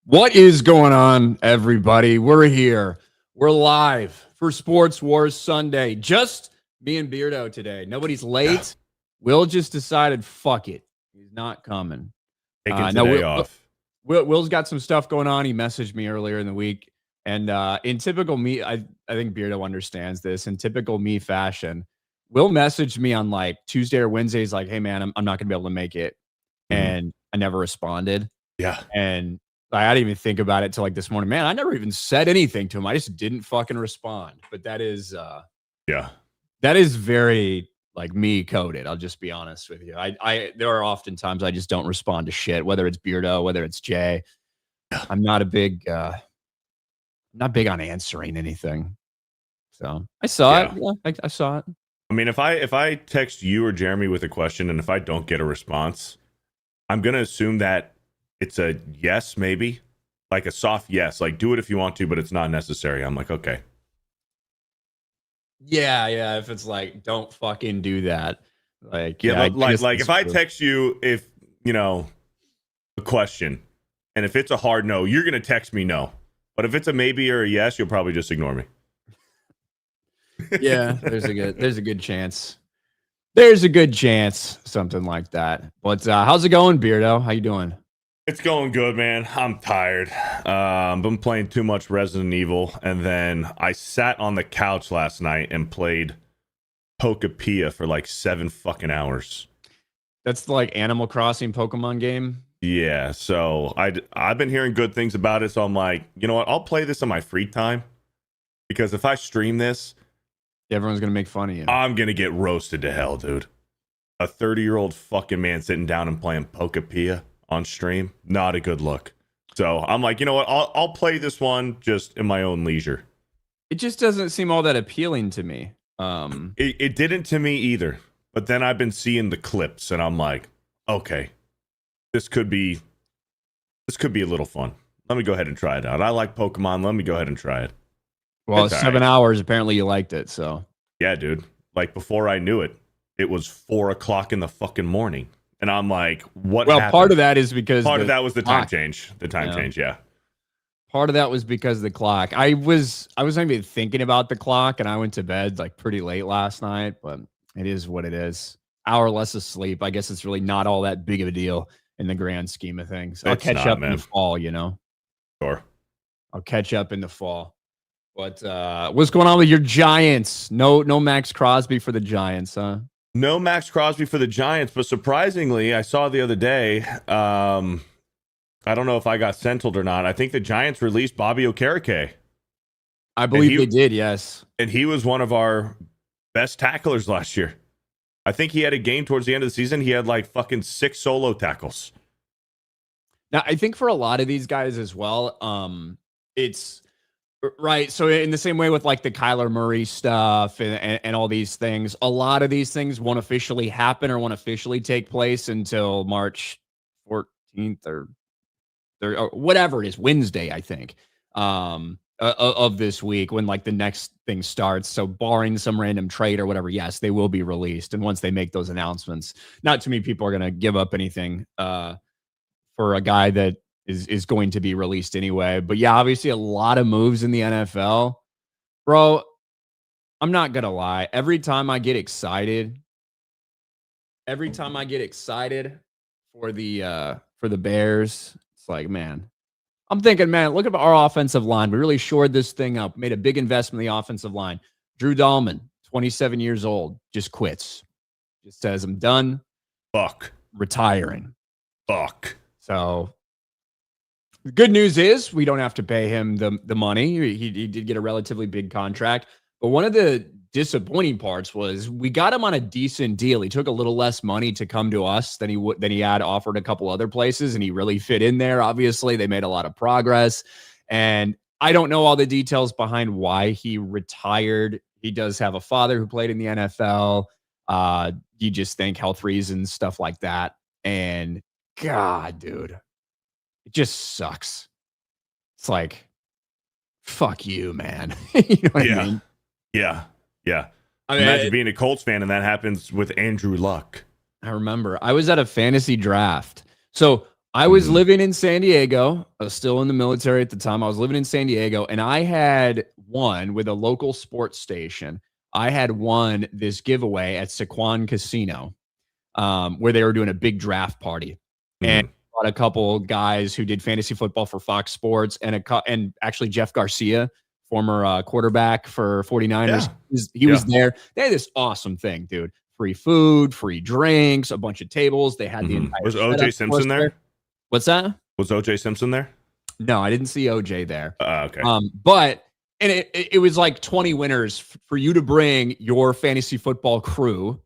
What is going on, everybody? We're here. We're live for Sports Wars Sunday. Just me and Beardo today. Nobody's late. Will just decided, fuck it. He's not coming. Taking today off. Will's got some stuff going on. He messaged me earlier in the week. And in typical me, I think Beardo understands this. In typical me fashion, Will messaged me on like Tuesday or Wednesday. He's like, hey, man, I'm not going to be able to make it. And I never responded. Yeah. And I didn't even think about it till like this morning. Man, I never even said anything to him. I just didn't fucking respond. But that is that is very like me coded. I'll just be honest with you. There are often times I just don't respond to shit, whether it's Beardo, whether it's Jay. I'm not not big on answering anything. So I saw it. Yeah, I saw it. I mean, if I text you or Jeremy with a question and if I don't get a response, I'm gonna assume that it's a yes, maybe like a soft yes, like do it if you want to, but it's not necessary. I'm like, okay. Yeah. If it's like, don't fucking do that. Like, like if I text you, if you know a question, and if it's a hard no, you're gonna text me no. But if it's a maybe or a yes, you'll probably just ignore me. Yeah, there's a good chance. There's a good chance, something like that. But how's it going, Beardo? How you doing? It's going good, man. I'm tired. Been playing too much Resident Evil, and then I sat on the couch last night and played Pokepia for like 7 fucking hours. That's the like Animal Crossing Pokemon game. Yeah, so I've been hearing good things about it, so I'm like, you know what? I'll play this on my free time because if I stream this, everyone's gonna make fun of you. I'm gonna get roasted to hell, dude. A 30-year-old fucking man sitting down and playing Pokepia on stream, not a good look. So I'm like, you know what? I'll play this one just in my own leisure. It just doesn't seem all that appealing to me. It didn't to me either. But then I've been seeing the clips, and I'm like, okay, this could be a little fun. Let me go ahead and try it out. I like Pokemon. Let me go ahead and try it. Well, it's 7 hours. Apparently, you liked it. So yeah, dude. Like before I knew it, it was 4 o'clock in the fucking morning. And I'm like, what happened? Part of that is because part of that was the time change. The time change, yeah. Part of that was because of the clock. I was not even thinking about the clock, and I went to bed like pretty late last night, but it is what it is. Hour less of sleep. I guess it's really not all that big of a deal in the grand scheme of things. I'll catch up in the fall, you know. Sure. I'll catch up in the fall. But what's going on with your Giants? No Maxx Crosby for the Giants, huh? No Maxx Crosby for the Giants, but surprisingly, I saw the other day, I don't know if I got sentled or not. I think the Giants released Bobby Okereke. I believe they did, yes. And he was one of our best tacklers last year. I think he had a game towards the end of the season. He had like fucking 6 solo tackles. Now, I think for a lot of these guys as well, it's... Right. So in the same way with like the Kyler Murray stuff and all these things, a lot of these things won't officially happen or won't officially take place until March 14th or whatever it is, Wednesday, I think, of this week when like the next thing starts. So barring some random trade or whatever, yes, they will be released. And once they make those announcements, not too many people are going to give up anything for a guy that is going to be released anyway. But yeah, obviously a lot of moves in the NFL. Bro, I'm not going to lie. Every time I get excited for the Bears, it's like, man, I'm thinking, man, look at our offensive line. We really shored this thing up, made a big investment in the offensive line. Drew Dahlman, 27 years old, just quits. Just says, I'm done. Fuck. Retiring. Fuck. So the good news is we don't have to pay him the money. He did get a relatively big contract. But one of the disappointing parts was we got him on a decent deal. He took a little less money to come to us than he had offered a couple other places, and he really fit in there. Obviously, they made a lot of progress. And I don't know all the details behind why he retired. He does have a father who played in the NFL. You just think health reasons, stuff like that. And God, dude. It just sucks. It's like, fuck you, man. You know what I mean? Yeah. Imagine being a Colts fan and that happens with Andrew Luck. I remember. I was at a fantasy draft. So I was living in San Diego. I was still in the military at the time. I was living in San Diego, and I had won with a local sports station. I had won this giveaway at Sequan Casino, where they were doing a big draft party, and brought a couple guys who did fantasy football for Fox Sports, and actually Jeff Garcia, former quarterback for 49ers. Yeah. He was there. They had this awesome thing, dude. Free food, free drinks, a bunch of tables. They had the entire. Was OJ Simpson there? What's that? Was OJ Simpson there? No, I didn't see OJ there. Okay. But it was like 20 winners for you to bring your fantasy football crew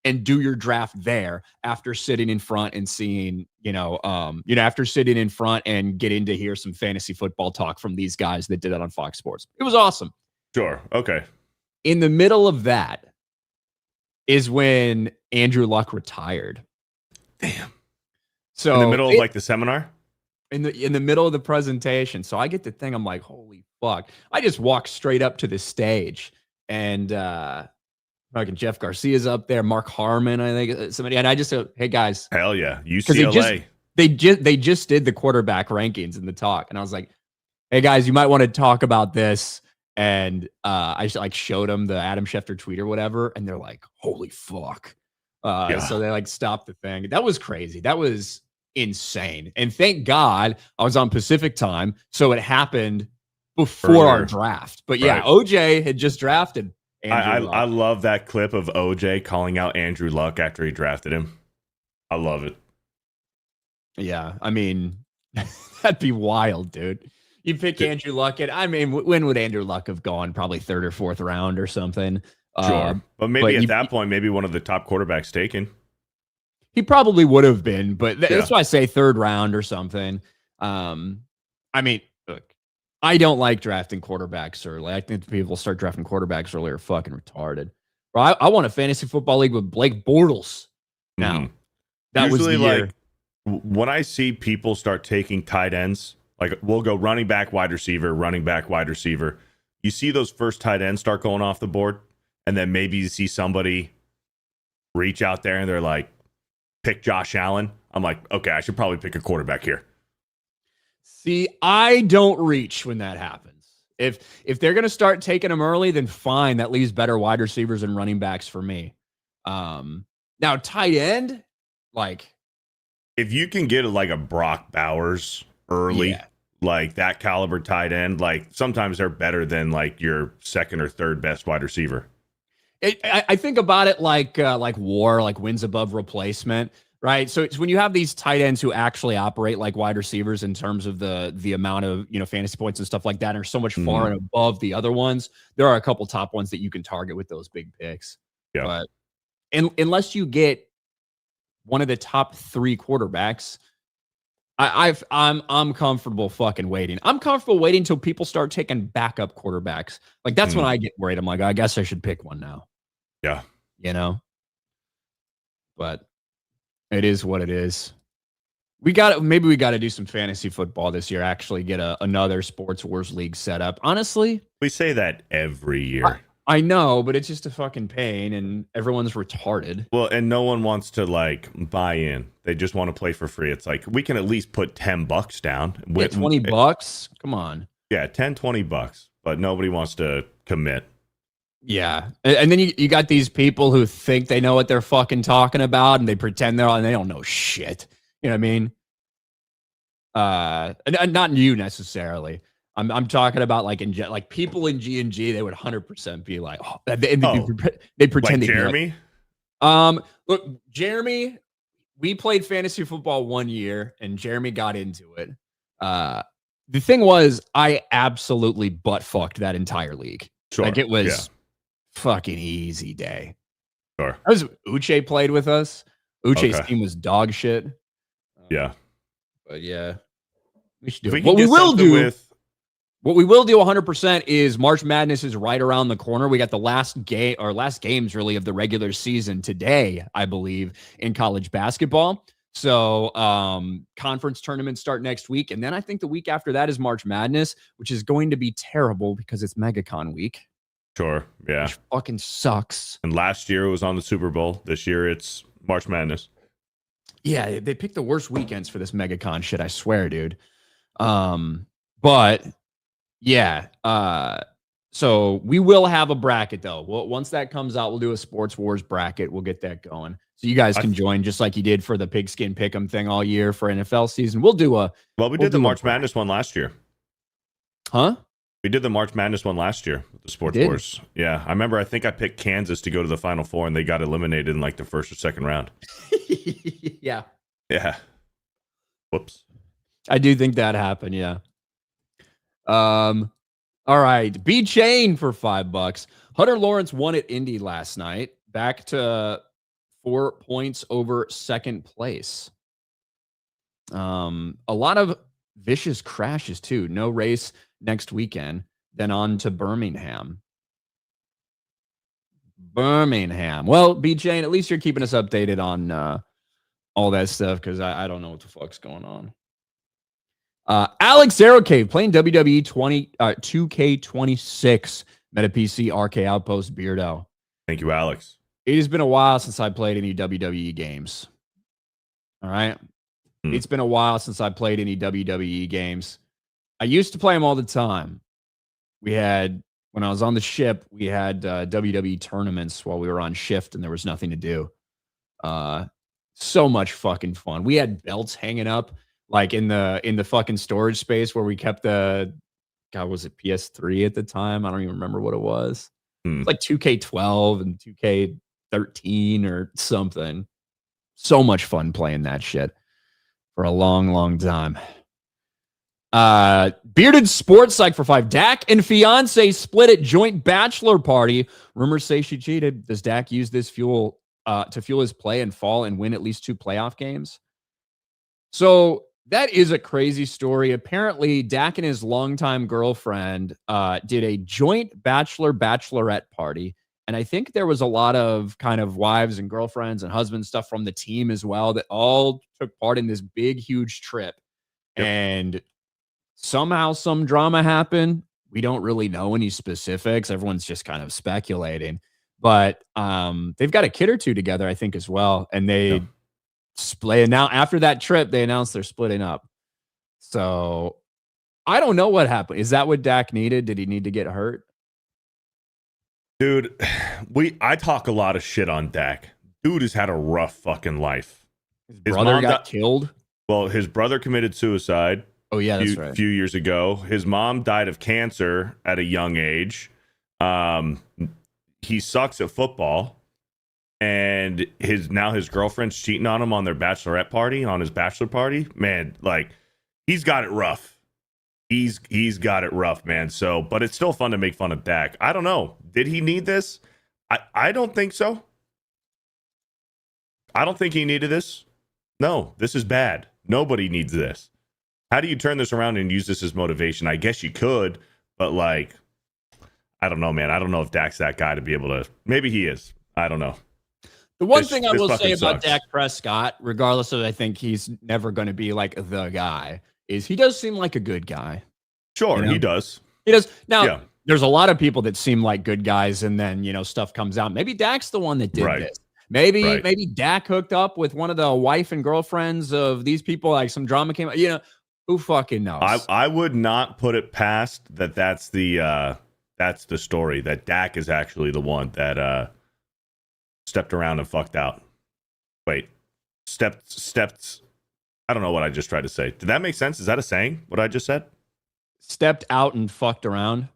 and do your draft there after sitting in front and seeing, after sitting in front and getting to hear some fantasy football talk from these guys that did that on Fox Sports. It was awesome. Sure. Okay. In the middle of that is when Andrew Luck retired. Damn. So in the middle of like the seminar? In the middle of the presentation. So I get the thing, I'm like, holy fuck. I just walk straight up to the stage, and fucking Jeff Garcia's up there, Mark Harmon, I think somebody, and I just said, hey guys. Hell yeah. UCLA. They just did the quarterback rankings in the talk. And I was like, hey guys, you might want to talk about this. And I just like showed them the Adam Schefter tweet or whatever, and they're like, holy fuck. So they like stopped the thing. That was crazy. That was insane. And thank God I was on Pacific time, so it happened before our draft. But yeah, OJ had just drafted Andrew Luck. I love that clip of OJ calling out Andrew Luck after he drafted him. I love it. Yeah, I mean, that'd be wild, dude. You pick Andrew Luck, and I mean, when would Andrew Luck have gone? Probably third or fourth round or something. Sure, but maybe at that point, maybe one of the top quarterbacks taken. He probably would have been, but that's why I say third round or something. I mean, look, I don't like drafting quarterbacks early. I think people start drafting quarterbacks early are fucking retarded. Bro, I want a fantasy football league with Blake Bortles now. That usually was the year. Like when I see people start taking tight ends, like we'll go running back, wide receiver, running back, wide receiver. You see those first tight ends start going off the board, and then maybe you see somebody reach out there and they're like, pick Josh Allen. I'm like, okay, I should probably pick a quarterback here. See, I don't reach when that happens. If they're going to start taking them early, then fine. That leaves better wide receivers and running backs for me. Now, tight end, like. If you can get like a Brock Bowers early, like that caliber tight end, like sometimes they're better than like your second or third best wide receiver. I think about it like WAR, like wins above replacement, right? So it's when you have these tight ends who actually operate like wide receivers in terms of the amount of fantasy points and stuff like that, and are so much far and above the other ones. There are a couple top ones that you can target with those big picks. Yeah. But unless you get one of the top three quarterbacks, I'm comfortable fucking waiting. I'm comfortable waiting until people start taking backup quarterbacks. Like that's when I get worried. I'm like, I guess I should pick one now. Yeah. But it is what it is. Maybe we got to do some fantasy football this year. Actually get another Sports Wars league set up. Honestly, we say that every year. I know, but it's just a fucking pain, and everyone's retarded. Well, and no one wants to like buy in. They just want to play for free. It's like we can at least put $10 down. With $20? Come on. Yeah, $20, but nobody wants to commit. Yeah, and then you got these people who think they know what they're fucking talking about, and they pretend and they don't know shit. You know what I mean? And not you necessarily. I'm talking about like people in G&G, they would 100% be like, they pretend like Jeremy. Look, Jeremy, we played fantasy football 1 year, and Jeremy got into it. The thing was, I absolutely butt fucked that entire league. Sure. Like it was fucking easy day. Sure. Uche played with us. Uche's team was dog shit. Yeah. But yeah, we should do it. What we will do 100% is March Madness is right around the corner. We got the last games really of the regular season today, I believe, in college basketball. So conference tournaments start next week. And then I think the week after that is March Madness, which is going to be terrible because it's MegaCon week. Sure. Yeah. Which fucking sucks. And last year it was on the Super Bowl. This year it's March Madness. Yeah, they picked the worst weekends for this MegaCon shit, I swear, dude. But yeah, so we will have a bracket though. Once that comes out, we'll do a Sports Wars bracket. We'll get that going. So you guys can join just like you did for the pigskin pick'em thing all year for NFL season. We'll do a Well, we did the March Madness one last year. Huh? We did the March Madness one last year with the Sports Wars. Yeah, I remember. I think I picked Kansas to go to the Final Four, and they got eliminated in like the first or second round. Yeah. Yeah. Whoops. I do think that happened. Yeah. All right. B Chain for $5. Hunter Lawrence won at Indy last night, back to 4 points over second place. A lot of vicious crashes too. No race next weekend. Then on to Birmingham. Well, B Chain, at least you're keeping us updated on all that stuff because I don't know what the fuck's going on. Alex Zarocave playing WWE 2K26 Meta PC RK Outpost Beardo. Thank you, Alex. It has been a while since I played any WWE games. All right. It's been a while since I played any WWE games. I used to play them all the time. When I was on the ship, we had WWE tournaments while we were on shift and there was nothing to do. So much fucking fun. We had belts hanging up like in the fucking storage space where we kept was it PS3 at the time? I don't even remember what it was. It was like 2K12 and 2K13 or something. So much fun playing that shit for a long, long time. Bearded Sports Psych for $5. Dak and fiance split at joint bachelor party. Rumors say she cheated. Does Dak use this to fuel his play and fall and win at least 2 playoff games? So that is a crazy story. Apparently, Dak and his longtime girlfriend did a joint bachelorette party. And I think there was a lot of kind of wives and girlfriends and husbands stuff from the team as well that all took part in this big, huge trip. Yep. And somehow some drama happened. We don't really know any specifics. Everyone's just kind of speculating. But they've got a kid or two together, I think, as well. And they split. Now, after that trip, they announced they're splitting up. So I don't know what happened. Is that what Dak needed? Did he need to get hurt? Dude, I talk a lot of shit on Dak. Dude has had a rough fucking life. His brother got killed? Well, his brother committed suicide. Oh, yeah, that's right. A few years ago. His mom died of cancer at a young age. He sucks at football. And his girlfriend's cheating on him on their bachelorette party, on his bachelor party. Man, like, he's got it rough. He's got it rough, man. So, but it's still fun to make fun of Dak. I don't know. Did he need this? I don't think so. I don't think he needed this. No, this is bad. Nobody needs this. How do you turn this around and use this as motivation? I guess you could, but like, I don't know, man. I don't know if Dak's that guy to be able to. Maybe he is. I don't know. The one thing I will say about Dak Prescott, regardless of I think he's never going to be like the guy, is he does seem like a good guy. Sure, you know? He does. He does. Now, there's a lot of people that seem like good guys, and then, stuff comes out. Maybe Dak's the one that did this. Maybe Dak hooked up with one of the wife and girlfriends of these people, like some drama came out. Who fucking knows? I would not put it past that's the story, that Dak is actually the one that stepped around and fucked out. Wait, stepped. I don't know what I just tried to say. Did that make sense? Is that a saying, what I just said? Stepped out and fucked around.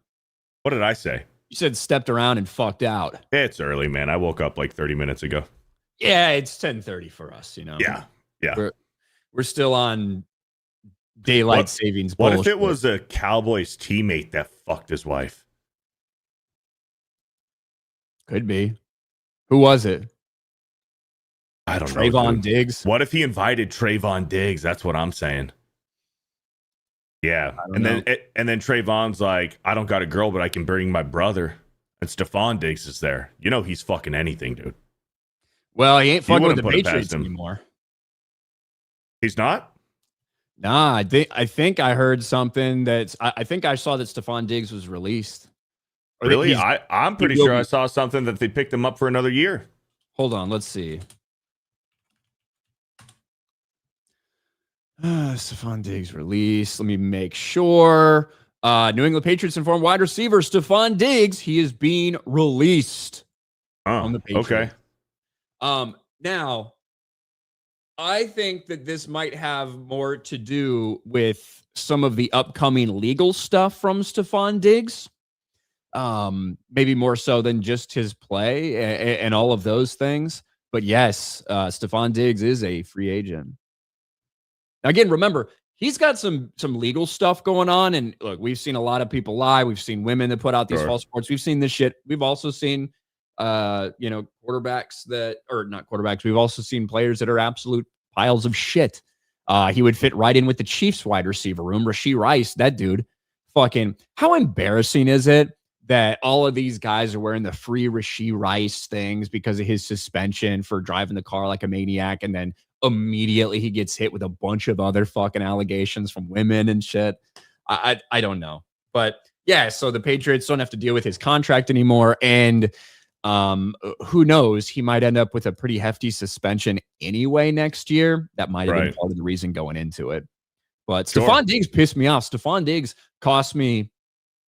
What did I say? You said stepped around and fucked out. It's early, man. I woke up like 30 minutes ago. Yeah, it's 10:30 for us, Yeah. We're still on daylight savings bullshit. What if it was a Cowboys teammate that fucked his wife? Could be. Who was it? I don't know. Trayvon Diggs? What if he invited Trayvon Diggs? That's what I'm saying. Yeah. And then Trayvon's like, I don't got a girl, but I can bring my brother. And Stephon Diggs is there. He's fucking anything, dude. Well, he ain't fucking with the Patriots anymore. He's not? Nah, I think I heard something I think I saw that Stephon Diggs was released. Really? I'm pretty sure I saw something that they picked him up for another year. Hold on, let's see. Stephon Diggs release. Let me make sure. New England Patriots informed wide receiver Stephon Diggs he is being released Oh, on the okay. Patriots. Now I think that this might have more to do with some of the upcoming legal stuff from Stephon Diggs. Maybe more so than just his play and all of those things. But yes, Stephon Diggs is a free agent. Again, remember, he's got some legal stuff going on. And look, we've seen a lot of people lie. We've seen women that put out these false reports. We've seen this shit. We've also seen quarterbacks that or not quarterbacks. We've also seen players that are absolute piles of shit. He would fit right in with the Chiefs wide receiver room. Rashee Rice, that dude. Fucking how embarrassing is it that all of these guys are wearing the free Rashee Rice things because of his suspension for driving the car like a maniac, and then immediately he gets hit with a bunch of other fucking allegations from women and shit. I don't know. But yeah, so the Patriots don't have to deal with his contract anymore. And who knows? He might end up with a pretty hefty suspension anyway next year. That might have been part of the reason going into it. But Stephon Diggs pissed me off. Stephon Diggs cost me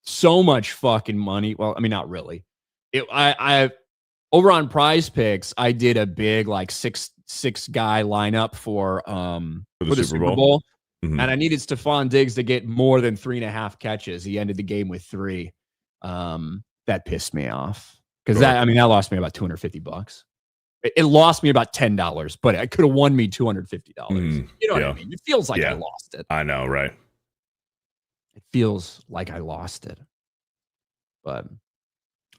so much fucking money. Well, I mean, not really. I over on Prize Picks, I did a big like six guy lineup for the Super Bowl. Mm-hmm. And I needed Stephon Diggs to get more than 3.5 catches. He ended the game with 3. That pissed me off because that lost me about $250. It lost me about $10, but it could have won me $250. You know what I mean? It feels like I lost it. I know, right? It feels like I lost it. But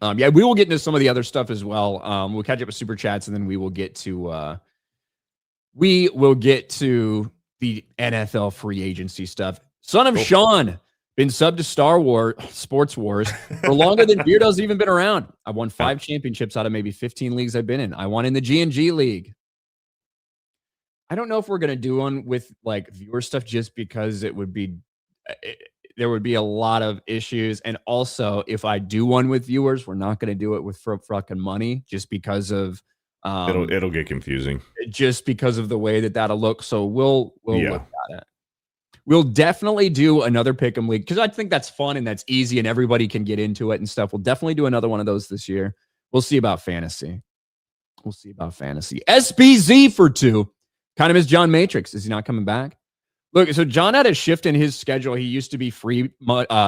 we will get into some of the other stuff as well. We'll catch up with super chats, and then we will get to the NFL free agency stuff. Son of Sean been subbed to Star Wars Sports Wars for longer than Beardo's even been around. I won 5 championships out of maybe 15 leagues I've been in. I won in the G&G league. I don't know if we're gonna do one with like viewer stuff just because there would be a lot of issues. And also, if I do one with viewers, we're not going to do it with fucking money just because of it'll get confusing. Just because of the way that'll look. So we'll look at it. We'll definitely do another pick'em league because I think that's fun and that's easy and everybody can get into it and stuff. We'll definitely do another one of those this year. We'll see about fantasy. SBZ for 2. Kind of miss John Matrix. Is he not coming back? Look, so John had a shift in his schedule. He used to be free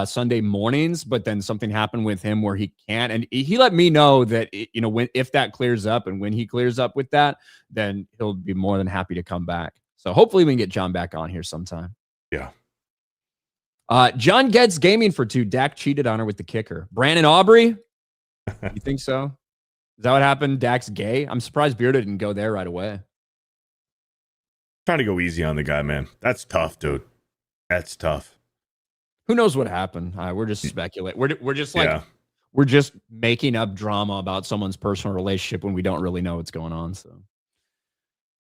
Sunday mornings, but then something happened with him where he can't. And he let me know that, if that clears up and when he clears up with that, then he'll be more than happy to come back. So hopefully we can get John back on here sometime. Yeah. John Getz gaming for 2. Dak cheated on her with the kicker. Brandon Aubrey? You think so? Is that what happened? Dak's gay? I'm surprised Beardo didn't go there right away. Trying to go easy on the guy, man. That's tough, dude. That's tough. Who knows what happened? We're just speculating. We're just like we're just making up drama about someone's personal relationship when we don't really know what's going on. So,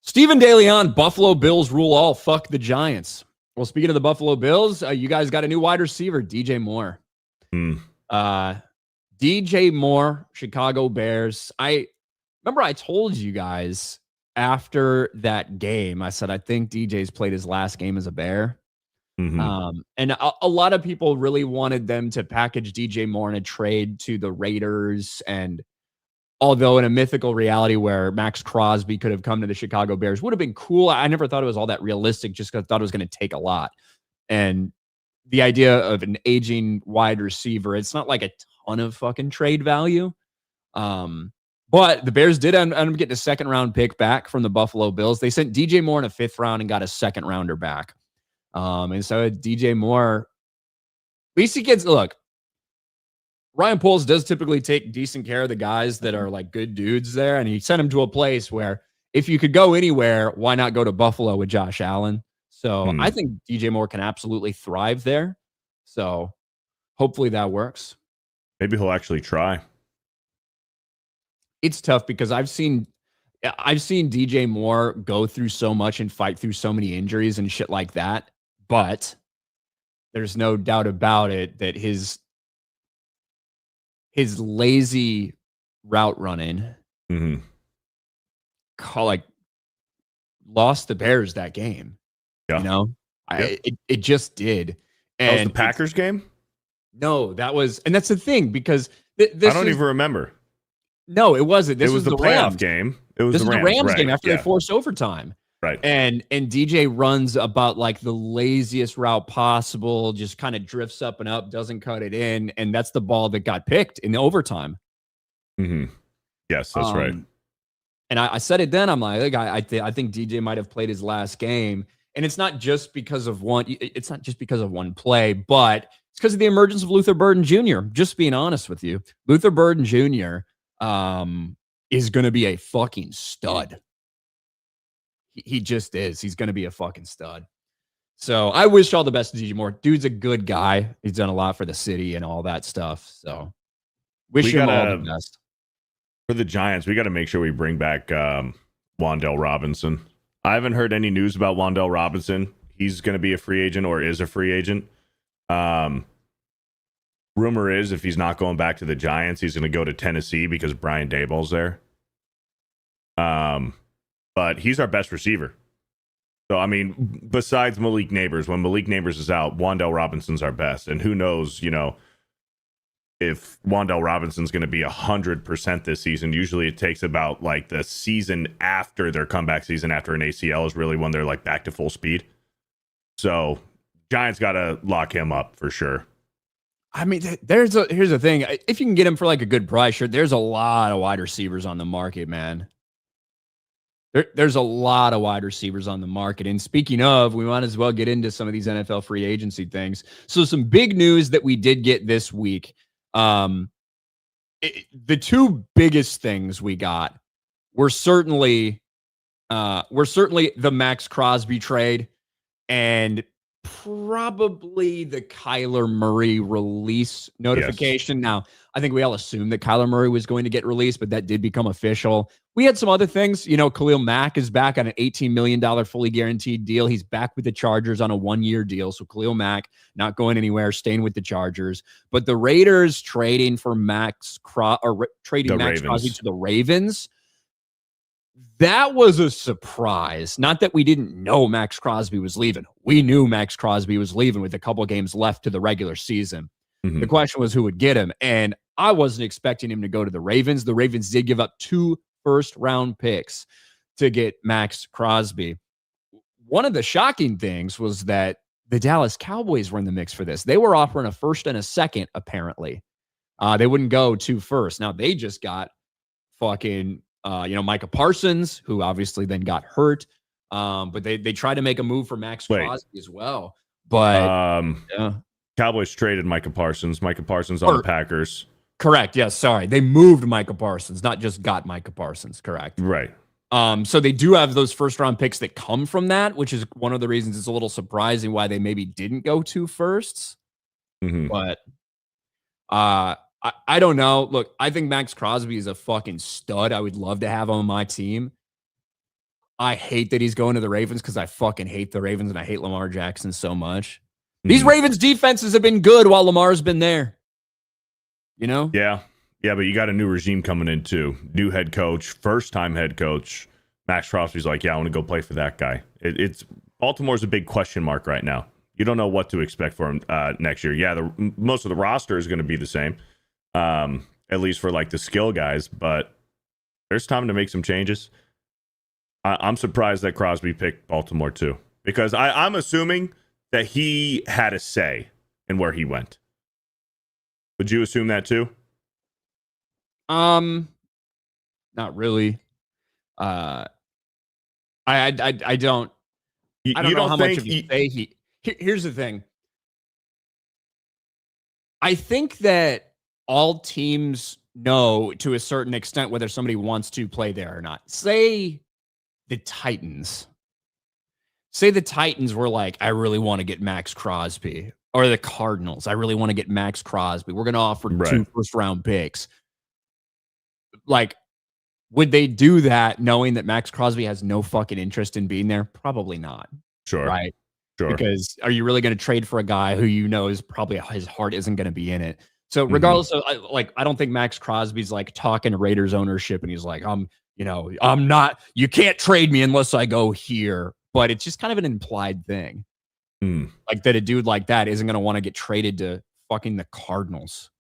Stephen DeLeon, Buffalo Bills rule all. Fuck the Giants. Well, speaking of the Buffalo Bills, you guys got a new wide receiver, DJ Moore. DJ Moore, Chicago Bears. I remember I told you guys after that game, I said, I think DJ's played his last game as a Bear. Mm-hmm. And a lot of people really wanted them to package DJ Moore in a trade to the Raiders. And although in a mythical reality where Maxx Crosby could have come to the Chicago Bears would have been cool, I never thought it was all that realistic just because I thought it was going to take a lot. And the idea of an aging wide receiver, it's not like a ton of fucking trade value. But the Bears did end up getting a 2nd-round pick back from the Buffalo Bills. They sent DJ Moore in a 5th round and got a 2nd-rounder back. And so DJ Moore, at least he gets, look, Ryan Poles does typically take decent care of the guys that are like good dudes there. And he sent him to a place where if you could go anywhere, why not go to Buffalo with Josh Allen? So I think DJ Moore can absolutely thrive there. So hopefully that works. Maybe he'll actually try. It's tough because I've seen DJ Moore go through so much and fight through so many injuries and shit like that. But there's no doubt about it that his lazy route running lost the Bears that game. You Yeah. know, Yep. it just did. That was the And Packers game? no, and that's the thing because I this don't is even remember. no, it wasn't. It This was was the the playoff Rams. game. It was This the is the Rams, Rams game right? after they Yeah, forced overtime. right. And DJ runs about like the laziest route possible, just kind of drifts up and up, doesn't cut it in, and that's the ball that got picked in the overtime. Hmm. Yes, that's right. And I said it then. I'm like, I think DJ might have played his last game, and it's not just because of one. It's not just because of one play, but it's because of the emergence of Luther Burden Jr. Just being honest with you, Luther Burden Jr. Is going to be a fucking stud. He just is. He's going to be a fucking stud. So I wish all the best to DJ Moore. Dude's a good guy. He's done a lot for the city and all that stuff. So wish him all the best. For the Giants, we got to make sure we bring back Wan'Dale Robinson. I haven't heard any news about Wan'Dale Robinson. He's going to be a free agent or is a free agent. Rumor is if he's not going back to the Giants, he's going to go to Tennessee because Brian Daboll's there. But he's our best receiver. So, I mean, besides Malik Neighbors, when Malik Neighbors is out, Wan'Dale Robinson's our best. And who knows, if Wan'Dale Robinson's going to be 100% this season. Usually it takes about like the season after their comeback season after an ACL is really when they're like back to full speed. So Giants got to lock him up for sure. I mean, here's the thing. If you can get him for like a good price, sure, there's a lot of wide receivers on the market, man. There's a lot of wide receivers on the market. And speaking of, we might as well get into some of these NFL free agency things. So some big news that we did get this week. The two biggest things we got were certainly the Maxx Crosby trade and probably the Kyler Murray release notification. Yes. Now, I think we all assumed that Kyler Murray was going to get released, but that did become official. We had some other things. Khalil Mack is back on an $18 million fully guaranteed deal. He's back with the Chargers on a 1-year deal. So Khalil Mack not going anywhere, staying with the Chargers. But the Raiders trading for Maxx Crosby to the Ravens. That was a surprise. Not that we didn't know Maxx Crosby was leaving. We knew Maxx Crosby was leaving with a couple of games left to the regular season. Mm-hmm. The question was who would get him. And I wasn't expecting him to go to the Ravens. The Ravens did give up 2 first-round picks to get Maxx Crosby. One of the shocking things was that the Dallas Cowboys were in the mix for this. They were offering a first and a second, apparently. They wouldn't go 2 firsts. Now, they just got fucking... Micah Parsons, who obviously then got hurt. But they tried to make a move for Maxx Crosby as well. But Cowboys traded Micah Parsons. Micah Parsons on the Packers. Correct. Yes. Sorry. They moved Micah Parsons, not just got Micah Parsons. Correct. Right. So they do have those first round picks that come from that, which is one of the reasons it's a little surprising why they maybe didn't go 2 firsts. Mm-hmm. But I don't know. Look, I think Maxx Crosby is a fucking stud. I would love to have him on my team. I hate that he's going to the Ravens because I fucking hate the Ravens and I hate Lamar Jackson so much. Mm-hmm. These Ravens defenses have been good while Lamar's been there. Yeah. Yeah, but you got a new regime coming in too. New head coach, first-time head coach. Maxx Crosby's like, yeah, I want to go play for that guy. It's Baltimore's a big question mark right now. You don't know what to expect for him next year. Yeah, most of the roster is going to be the same. At least for like the skill guys, but there's time to make some changes. I'm surprised that Crosby picked Baltimore too, because I'm assuming that he had a say in where he went. Would you assume that too? Not really. I don't. I don't know how much of you say he. Here's the thing. I think that all teams know to a certain extent whether somebody wants to play there or not. Say the Titans were like, I really want to get Maxx Crosby. Or the Cardinals, I really want to get Maxx Crosby. We're going to offer 2 first-round picks. Like, would they do that knowing that Maxx Crosby has no fucking interest in being there? Probably not. Sure. Right? Sure. Because are you really going to trade for a guy who is probably his heart isn't going to be in it? So regardless of I don't think Maxx Crosby's like talking to Raiders ownership and he's like, I'm not, you can't trade me unless I go here. but it's just kind of an implied thing. Mm, Like that a dude like that isn't going to want to get traded to fucking the Cardinals.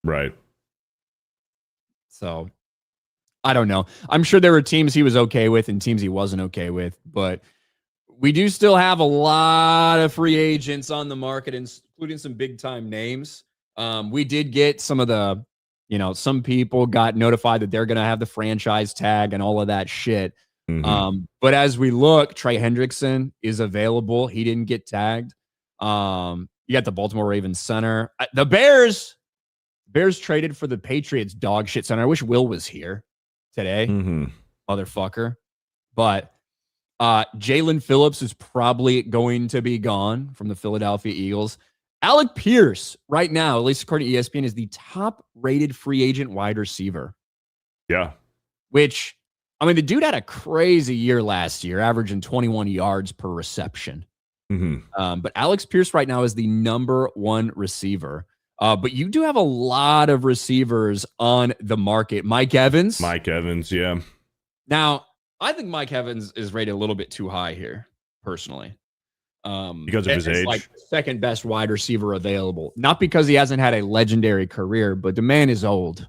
right. So I don't know. I'm sure there were teams he was okay with and teams he wasn't okay with, but we do still have a lot of free agents on the market, including some big time names. We did get some of the, some people got notified that they're going to have the franchise tag and all of that shit. Mm-hmm. But as we look, Trey Hendrickson is available. He didn't get tagged. You got the Baltimore Ravens center. The Bears traded for the Patriots dog shit center. I wish Will was here today, motherfucker. But Jalen Phillips is probably going to be gone from the Philadelphia Eagles. Alec Pierce, right now, at least according to ESPN, is the top-rated free agent wide receiver. Yeah. Which, I mean, the dude had a crazy year last year, averaging 21 yards per reception. But Alex Pierce right now is the number one receiver. But you do have a lot of receivers on the market. Mike Evans, yeah. Now, I think Mike Evans is rated a little bit too high here, personally. Because of his age? Like second best wide receiver available. Not because he hasn't had a legendary career, but the man is old.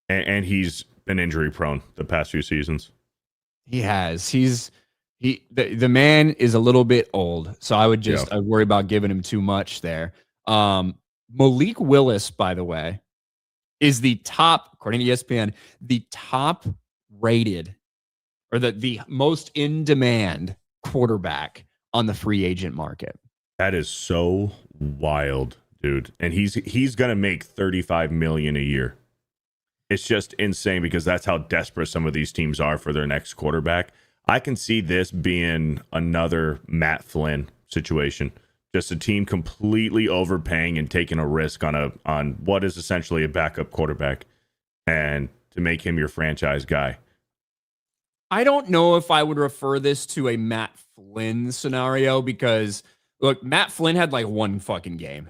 And he's been injury prone the past few seasons. He has. The man is a little bit old. So I would I worry about giving him too much there. Malik Willis, by the way, is the top, according to ESPN, the top rated or the most in demand quarterback on the free agent market. That is so wild, dude. And he's going to make $35 million a year. It's just insane because that's how desperate some of these teams are for their next quarterback. I can see this being another Matt Flynn situation. Just a team completely overpaying and taking a risk on what is essentially a backup quarterback and to make him your franchise guy. I don't know if I would refer this to a Matt Flynn scenario because, look, Matt Flynn had like one fucking game.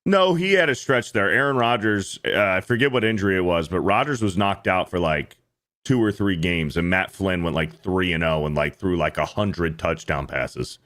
No, he had a stretch there. Aaron Rodgers, I forget what injury it was, but Rodgers was knocked out for like 2 or 3 games, and Matt Flynn went like 3-0 and like threw like 100 touchdown passes.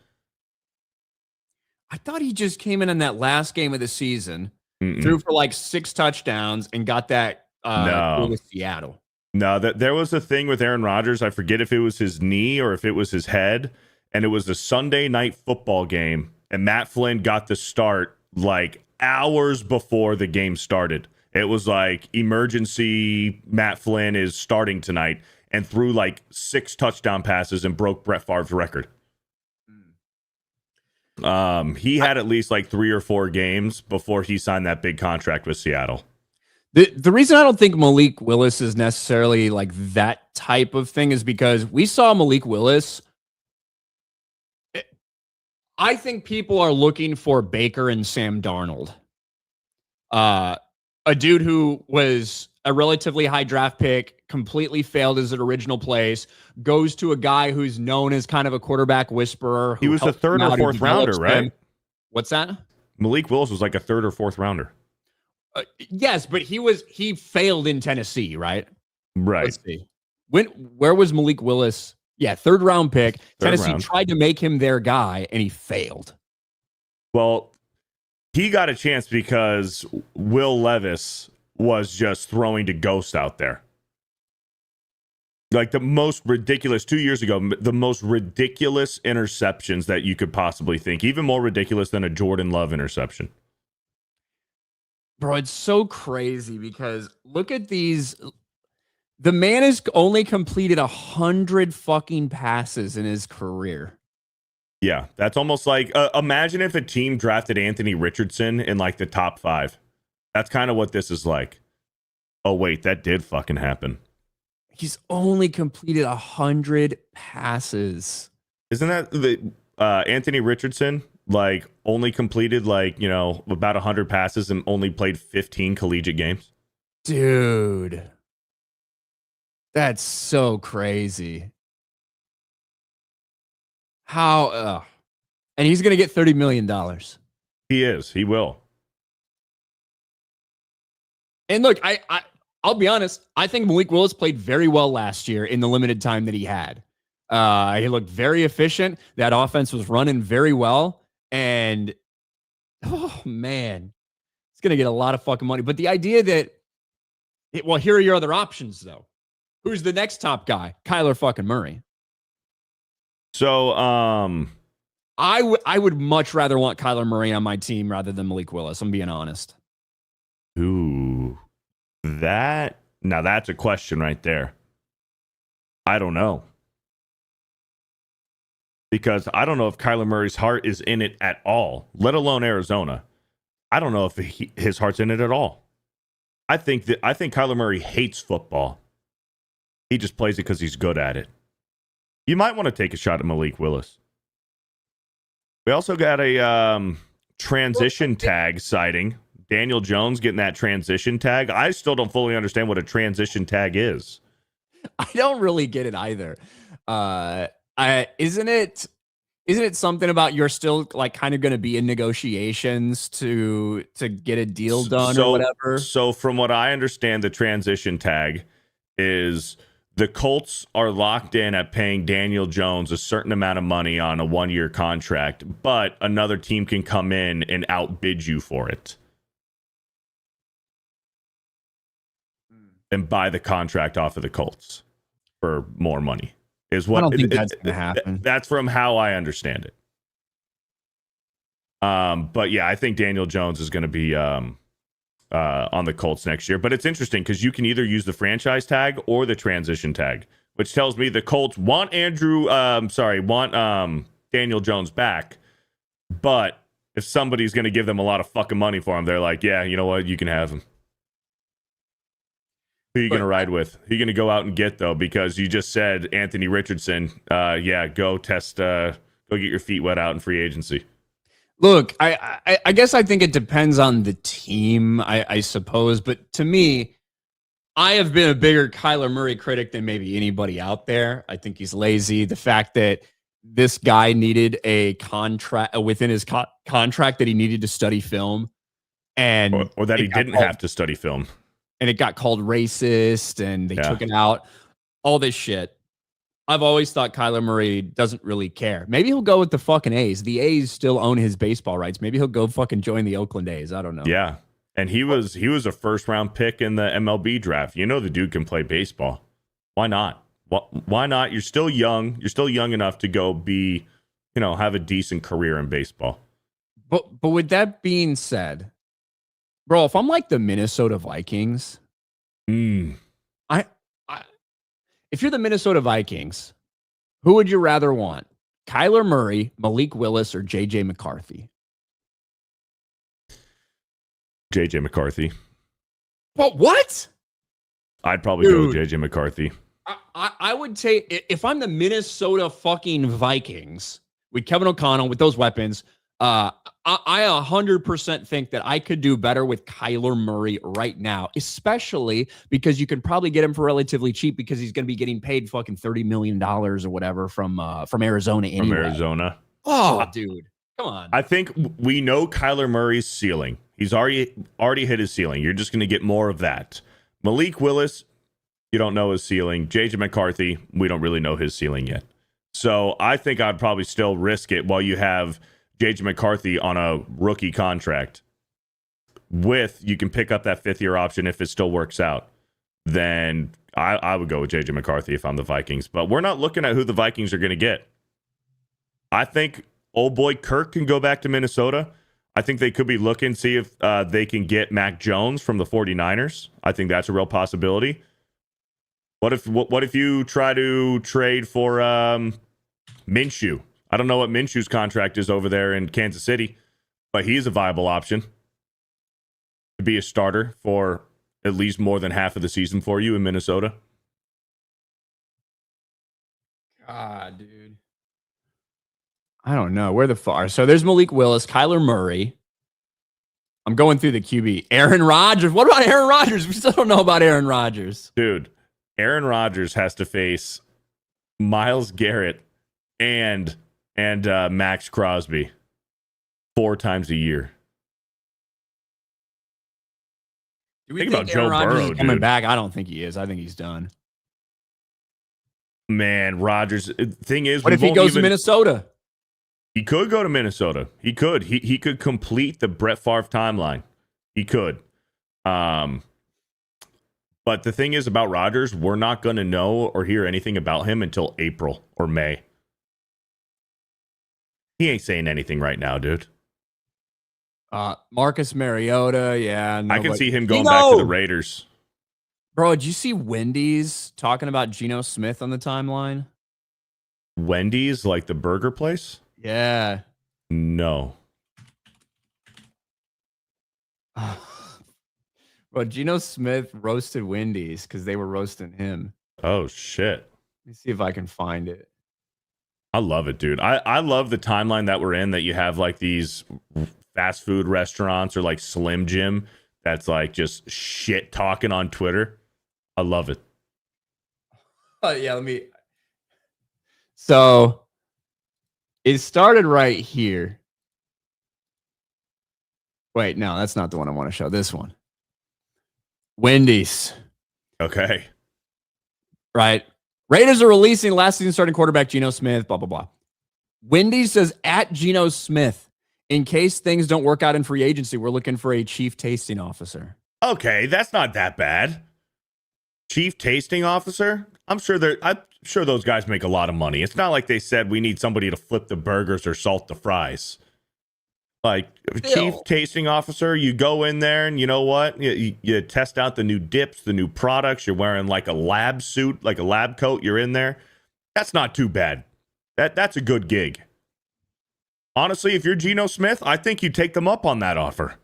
I thought he just came in that last game of the season, threw for like 6 touchdowns, and got that with Seattle. No, there was a thing with Aaron Rodgers. I forget if it was his knee or if it was his head, and it was a Sunday night football game, and Matt Flynn got the start like hours before the game started. It was like emergency Matt Flynn is starting tonight and threw like 6 touchdown passes and broke Brett Favre's record. He had at least like 3 or 4 games before he signed that big contract with Seattle. The reason I don't think Malik Willis is necessarily like that type of thing is because we saw Malik Willis. I think people are looking for Baker and Sam Darnold. A dude who was a relatively high draft pick, completely failed his original place, goes to a guy who's known as kind of a quarterback whisperer. He was a 3rd or 4th rounder, right? What's that? Malik Willis was like a 3rd or 4th rounder. Yes, but he failed in Tennessee, right? Right. Let's see. Where was Malik Willis? Yeah, 3rd round pick. Tennessee tried to make him their guy, and he failed. Well, he got a chance because Will Levis was just throwing to ghosts out there. Like the most ridiculous, 2 years ago, the most ridiculous interceptions that you could possibly think. Even more ridiculous than a Jordan Love interception. Bro, it's so crazy because look at these. The man has only completed 100 fucking passes in his career. Yeah, that's almost like imagine if a team drafted Anthony Richardson in like the top 5. That's kind of what this is like. Oh, wait, that did fucking happen. He's only completed 100 passes. Isn't that the Anthony Richardson? Like only completed like, about 100 passes and only played 15 collegiate games. Dude. That's so crazy. How? And he's going to get $30 million. He is. He will. And look, I'll be honest. I think Malik Willis played very well last year in the limited time that he had. He looked very efficient. That offense was running very well. And, oh, man, it's going to get a lot of fucking money. But the idea that, well, here are your other options, though. Who's the next top guy? Kyler fucking Murray. So, I would much rather want Kyler Murray on my team rather than Malik Willis. I'm being honest. Ooh, now that's a question right there. I don't know. Because I don't know if Kyler Murray's heart is in it at all, let alone Arizona. I don't know if his heart's in it at all. I think Kyler Murray hates football. He just plays it because he's good at it. You might want to take a shot at Malik Willis. We also got a transition tag sighting. Daniel Jones getting that transition tag. I still don't fully understand what a transition tag is. I don't really get it either. Isn't it something about you're still like kind of going to be in negotiations to get a deal done or whatever? So from what I understand, the transition tag is the Colts are locked in at paying Daniel Jones a certain amount of money on a 1-year contract, but another team can come in and outbid you for it and buy the contract off of the Colts for more money. Is what I don't think that's going to happen. That's from how I understand it. But yeah, I think Daniel Jones is going to be on the Colts next year. But it's interesting because you can either use the franchise tag or the transition tag, which tells me the Colts want Daniel Jones back. But if somebody's going to give them a lot of fucking money for him, they're like, yeah, you know what, you can have him. Who are you going to ride with? Who are you going to go out and get, though? Because you just said Anthony Richardson. Go test, go get your feet wet out in free agency. Look, I guess I think it depends on the team, I suppose. But to me, I have been a bigger Kyler Murray critic than maybe anybody out there. I think he's lazy. The fact that this guy needed a contract within his contract that he needed to study film. And or that he didn't have to study film. And it got called racist and they took it out. All this shit. I've always thought Kyler Murray doesn't really care. Maybe he'll go with the fucking A's. The A's still own his baseball rights. Maybe he'll go fucking join the Oakland A's. I don't know. Yeah. And he was a first round pick in the MLB draft. You know the dude can play baseball. Why not? Why not? You're still young. You're still young enough to go be, have a decent career in baseball. But with that being said, bro, if I'm like the Minnesota Vikings, if you're the Minnesota Vikings, who would you rather want? Kyler Murray, Malik Willis, or J.J. McCarthy? J.J. McCarthy. But what? I'd probably go with J.J. McCarthy. I would take, if I'm the Minnesota fucking Vikings with Kevin O'Connell, with those weapons, I 100% think that I could do better with Kyler Murray right now, especially because you can probably get him for relatively cheap because he's going to be getting paid fucking $30 million or whatever from Arizona anyway. From Arizona. Oh, dude. Come on. I think we know Kyler Murray's ceiling. He's already hit his ceiling. You're just going to get more of that. Malik Willis, you don't know his ceiling. J.J. McCarthy, we don't really know his ceiling yet. So I think I'd probably still risk it while you have J.J. McCarthy on a rookie contract. You can pick up that 5th-year option if it still works out. Then I would go with J.J. McCarthy if I'm the Vikings. But we're not looking at who the Vikings are going to get. I think old boy Kirk can go back to Minnesota. I think they could be looking, see if they can get Mac Jones from the 49ers. I think that's a real possibility. What if you try to trade for Minshew? I don't know what Minshew's contract is over there in Kansas City, but he's a viable option to be a starter for at least more than half of the season for you in Minnesota. God, dude. I don't know. Where the far? So there's Malik Willis, Kyler Murray. I'm going through the QB. Aaron Rodgers. What about Aaron Rodgers? We still don't know about Aaron Rodgers. Dude, Aaron Rodgers has to face Myles Garrett and Maxx Crosby 4 times a year. Do we think about Joe Burrow, is coming back? I don't think he is. I think he's done. Man, Rodgers. Thing is, What if he goes to Minnesota? He could go to Minnesota. He could. He could complete the Brett Favre timeline. He could. But the thing is about Rodgers, we're not going to know or hear anything about him until April or May. He ain't saying anything right now, dude. Marcus Mariota, yeah. I can see him going back to the Raiders. Bro, did you see Wendy's talking about Geno Smith on the timeline? Wendy's, like the burger place? Yeah. No. Well, Geno Smith roasted Wendy's because they were roasting him. Oh, shit. Let me see if I can find it. I love it, dude. I love the timeline that we're in, that you have like these fast food restaurants or like Slim Jim that's like just shit talking on Twitter. I love it. Yeah, So it started right here. Wait, no, that's not the one I want to show. This one. Wendy's. Okay. Right. Raiders are releasing last season starting quarterback Geno Smith, blah, blah, blah. Wendy's says at Geno Smith, in case things don't work out in free agency, we're looking for a chief tasting officer. Okay, that's not that bad. Chief tasting officer? I'm sure those guys make a lot of money. It's not like they said we need somebody to flip the burgers or salt the fries. Like, chief tasting officer, you go in there and you know what? You test out the new dips, the new products. You're wearing like a lab suit, like a lab coat. You're in there. That's not too bad. That's a good gig. Honestly, if you're Geno Smith, I think you take them up on that offer.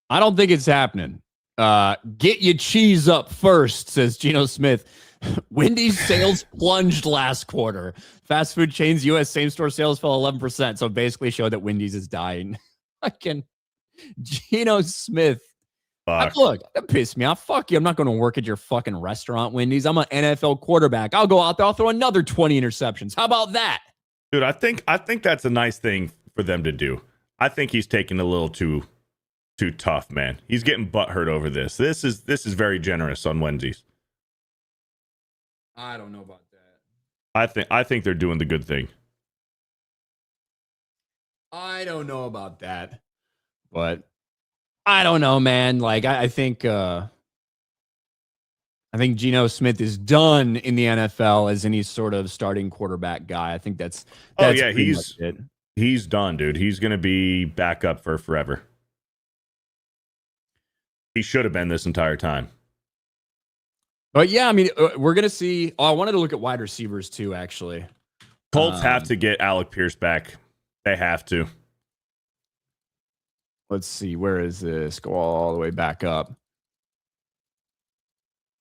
I don't think it's happening. Get your cheese up first, says Geno Smith. Wendy's sales plunged last quarter. Fast food chains U.S. same-store sales fell 11%. So basically showed that Wendy's is dying. Fucking Geno Smith. Look, that pissed me off. Fuck you. I'm not going to work at your fucking restaurant, Wendy's. I'm an NFL quarterback. I'll go out there. I'll throw another 20 interceptions. How about that? Dude, I think that's a nice thing for them to do. I think he's taking a little too tough, man. He's getting butthurt over this. This is very generous on Wendy's. I don't know about that. I think they're doing the good thing. I don't know about that. But I don't know, man. Like I think Geno Smith is done in the NFL as any sort of starting quarterback guy. I think that's he's done, dude. He's going to be back up for forever. He should have been this entire time. But yeah, I mean, we're going to see. I wanted to look at wide receivers too, actually. Colts have to get Alec Pierce back. They have to. Let's see. Where is this? Go all the way back up.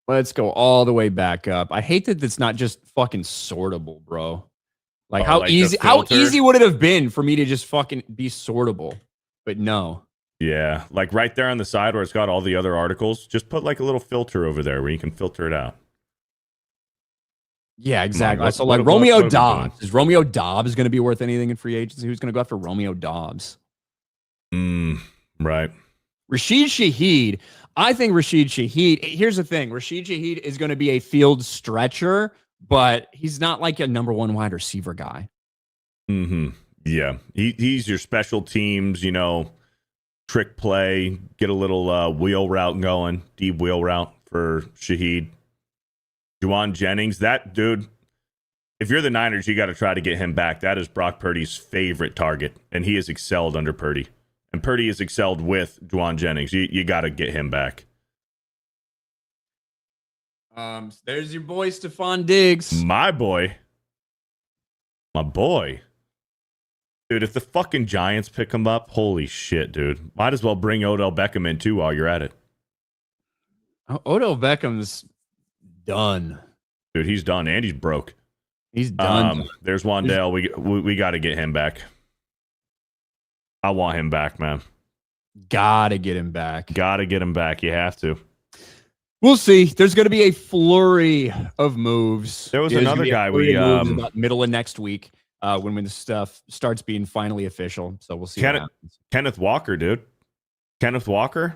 Let's go all the way back up. I hate that it's not just fucking sortable, bro. Like how easy would it have been for me to just fucking be sortable? But no. Yeah, like right there on the side where it's got all the other articles, just put like a little filter over there where you can filter it out. Yeah, exactly. So like Romeo Dobbs. Is Romeo Dobbs going to be worth anything in free agency? Who's going to go after Romeo Dobbs? Right. Rashid Shaheed. I think Rashid Shaheed. Here's the thing. Rashid Shaheed is going to be a field stretcher, but he's not like a number one wide receiver guy. Yeah. He's your special teams, trick play, get a little wheel route going, deep wheel route for Shaheed. Juwan Jennings, that dude, if you're the Niners, you got to try to get him back. That is Brock Purdy's favorite target, and he has excelled under Purdy. And Purdy has excelled with Juwan Jennings. You got to get him back. There's your boy, Stephon Diggs. My boy. Dude, if the fucking Giants pick him up, holy shit, dude. Might as well bring Odell Beckham in, too, while you're at it. Odell Beckham's done. Dude, he's done, and he's broke. He's done. There's Wandale. We got to get him back. I want him back, man. Gotta get him back. Gotta get him back. You have to. We'll see. There's going to be a flurry of moves. There was another guy about middle of next week when the stuff starts being finally official. So we'll see. Kenneth Walker, dude. Kenneth Walker.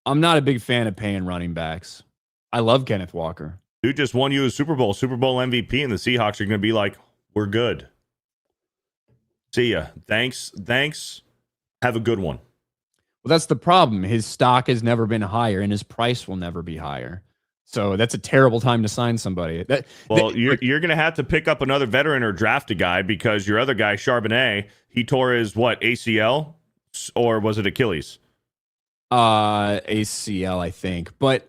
I'm not a big fan of paying running backs. I love Kenneth Walker. Dude just won you a Super Bowl MVP, and the Seahawks are going to be like, we're good. See ya. Thanks. Have a good one. Well, that's the problem. His stock has never been higher, and his price will never be higher. So that's a terrible time to sign somebody. You're going to have to pick up another veteran or draft a guy, because your other guy, Charbonnet, he tore his, ACL? Or was it Achilles? ACL, I think. But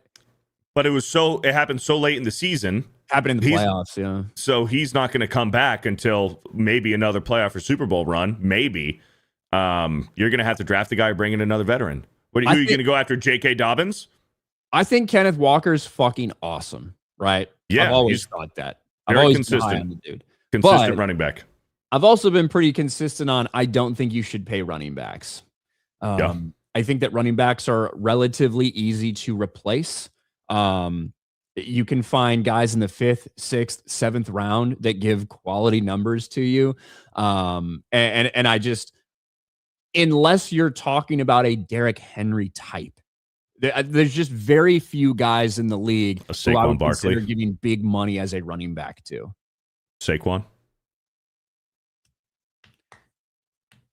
it happened so late in the season. Happened in the playoffs, yeah. So he's not going to come back until maybe another playoff or Super Bowl run. Maybe. You're going to have to draft a guy or bring in another veteran. Who are you going to go after, J.K. Dobbins? I think Kenneth Walker's fucking awesome, right? Yeah. I've always thought that. I've very always consistent. been high on the dude. Consistent running back. I've also been pretty consistent on I don't think you should pay running backs. I think that running backs are relatively easy to replace. You can find guys in the 5th, 6th, 7th round that give quality numbers to you. And I just, unless you're talking about a Derrick Henry type, there's just very few guys in the league who I would consider giving big money as a running back to.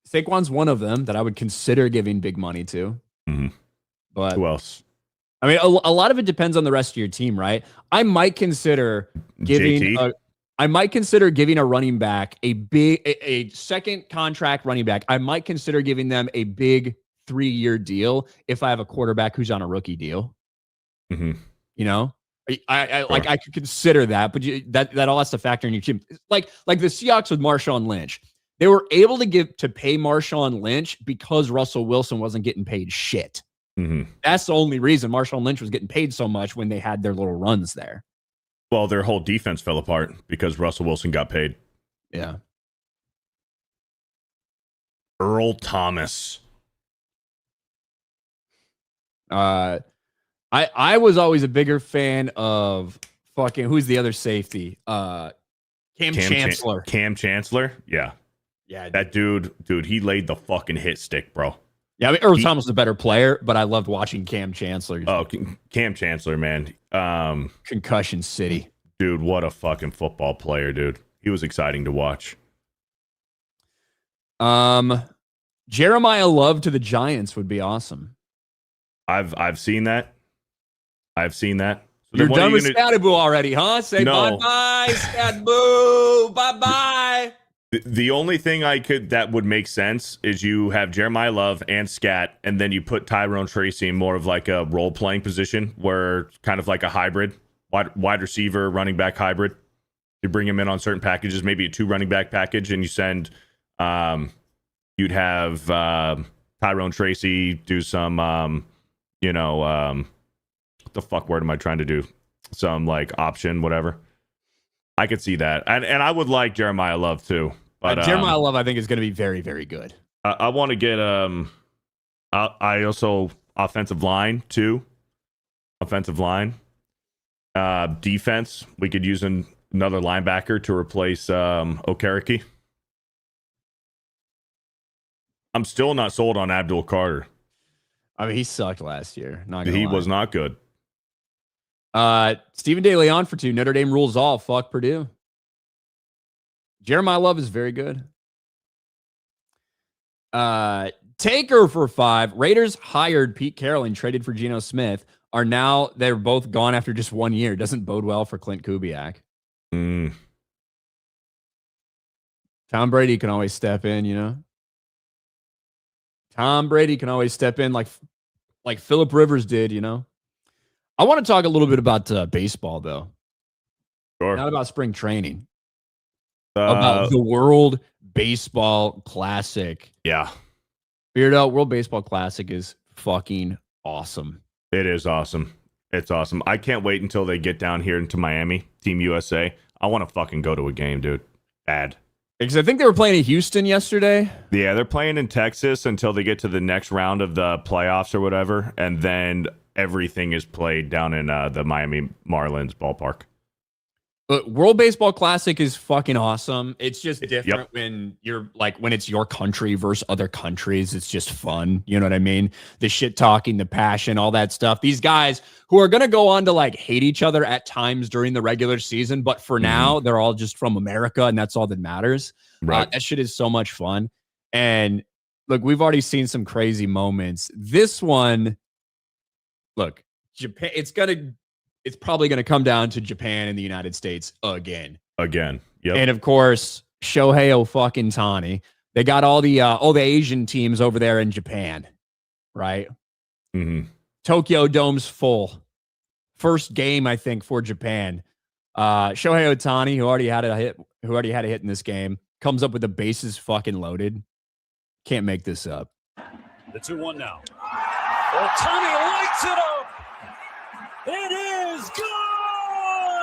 Saquon's one of them that I would consider giving big money to. Mm-hmm. But who else? I mean, a lot of it depends on the rest of your team, right? I might consider giving a running back a second contract running back. I might consider giving them a big 3-year deal if I have a quarterback who's on a rookie deal. Mm-hmm. You know, I could consider that, but that all has to factor in your team. Like the Seahawks with Marshawn Lynch. They were able to pay Marshawn Lynch because Russell Wilson wasn't getting paid shit. Mm-hmm. That's the only reason Marshawn Lynch was getting paid so much when they had their little runs there. Well, their whole defense fell apart because Russell Wilson got paid. Yeah. Earl Thomas. I was always a bigger fan of fucking, who's the other safety? Cam Chancellor. Cam Chancellor? Yeah. Yeah. That dude, he laid the fucking hit stick, bro. Yeah, I mean, Earl Thomas was a better player, but I loved watching Cam Chancellor. Oh, Cam Chancellor, man. Concussion City. Dude, what a fucking football player, dude. He was exciting to watch. Jeremiah Love to the Giants would be awesome. I've seen that. So you're done with Scattaboo already, huh? Say bye-bye, Scattaboo. Bye-bye. The only thing that would make sense is you have Jeremiah Love and Scat, and then you put Tyrone Tracy in more of like a role-playing position, where kind of like a hybrid, wide receiver, running back hybrid. You bring him in on certain packages, maybe a 2 running back package, and you send, you'd have Tyrone Tracy do some, what the fuck word am I trying to do? Some like option, whatever. I could see that. And I would like Jeremiah Love too. But Jeremiah Love, I think, is going to be very, very good. I want to get I also offensive line too. Defense. We could use another linebacker to replace Okereke. I'm still not sold on Abdul Carter. I mean, he sucked last year. He was not good. Stephen DeLeon for 2. Notre Dame rules all. Fuck Purdue. Jeremiah Love is very good. Taker for 5. Raiders hired Pete Carroll and traded for Geno Smith. They're both gone after just 1 year. Doesn't bode well for Clint Kubiak. Tom Brady can always step in, you know. Tom Brady can always step in like Phillip Rivers did, you know. I want to talk a little bit about baseball, though. Sure. Not about spring training. About the World Baseball Classic. Yeah. Beardo, World Baseball Classic is fucking awesome. It is awesome. It's awesome. I can't wait until they get down here into Miami, Team USA. I want to fucking go to a game, dude. Bad. Because I think they were playing in Houston yesterday. Yeah, they're playing in Texas until they get to the next round of the playoffs or whatever. And then everything is played down in the Miami Marlins ballpark. But World Baseball Classic is fucking awesome. It's just different when you're like when it's your country versus other countries. It's just fun. You know what I mean? The shit talking, the passion, all that stuff. These guys who are gonna go on to like hate each other at times during the regular season, but for now they're all just from America, and that's all that matters. Right. That shit is so much fun. And look, we've already seen some crazy moments. This one, look, Japan. It's probably going to come down to Japan and the United States again. Yep. And of course, Shohei Ohtani. They got all the Asian teams over there in Japan, right? Tokyo Dome's full. First game, I think, for Japan. Shohei Ohtani, who already had a hit in this game, comes up with the bases fucking loaded. Can't make this up. The 2-1 now. Ohtani lights it up. It is good!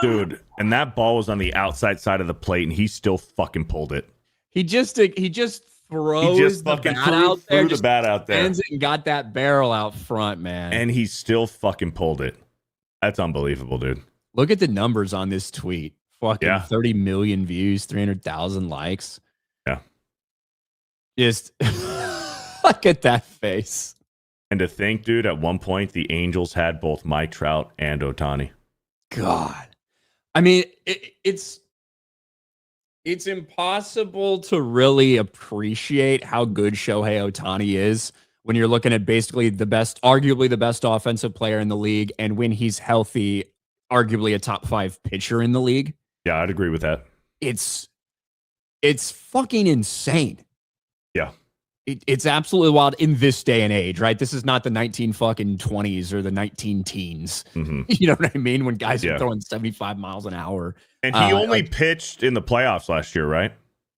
Dude, and that ball was on the outside side of the plate, and he still fucking pulled it. He just throws the bat out there. And got that barrel out front, man. And he still fucking pulled it. That's unbelievable, dude. Look at the numbers on this tweet. Fucking 30 million views, 300,000 likes. Yeah. Just look at that face. And to think, dude, at one point, the Angels had both Mike Trout and Ohtani. God. I mean, it's impossible to really appreciate how good Shohei Ohtani is when you're looking at basically arguably the best offensive player in the league, and when he's healthy, arguably a top 5 pitcher in the league. Yeah, I'd agree with that. It's fucking insane. Yeah. It's absolutely wild in this day and age, right? This is not the 1920s or the 19 teens. You know what I mean? When guys are throwing 75 miles an hour. And he only pitched in the playoffs last year, right?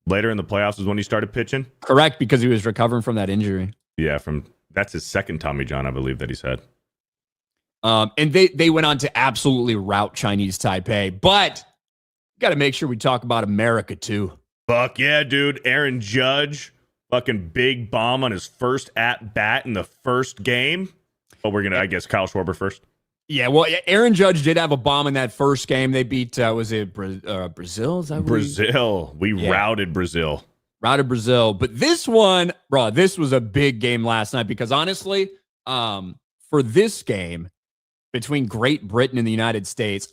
Later in the playoffs is when he started pitching? Correct, because he was recovering from that injury. Yeah, that's his second Tommy John, I believe, that he's had. And they went on to absolutely rout Chinese Taipei. But got to make sure we talk about America, too. Fuck yeah, dude. Aaron Judge. Fucking big bomb on his first at bat in the first game. Oh, we're gonna, I guess, Kyle Schwarber first. Yeah, well, Aaron Judge did have a bomb in that first game. They beat, was it Brazil? Is that Brazil? We routed Brazil. Routed Brazil. But this one, bro, this was a big game last night because honestly, for this game between Great Britain and the United States,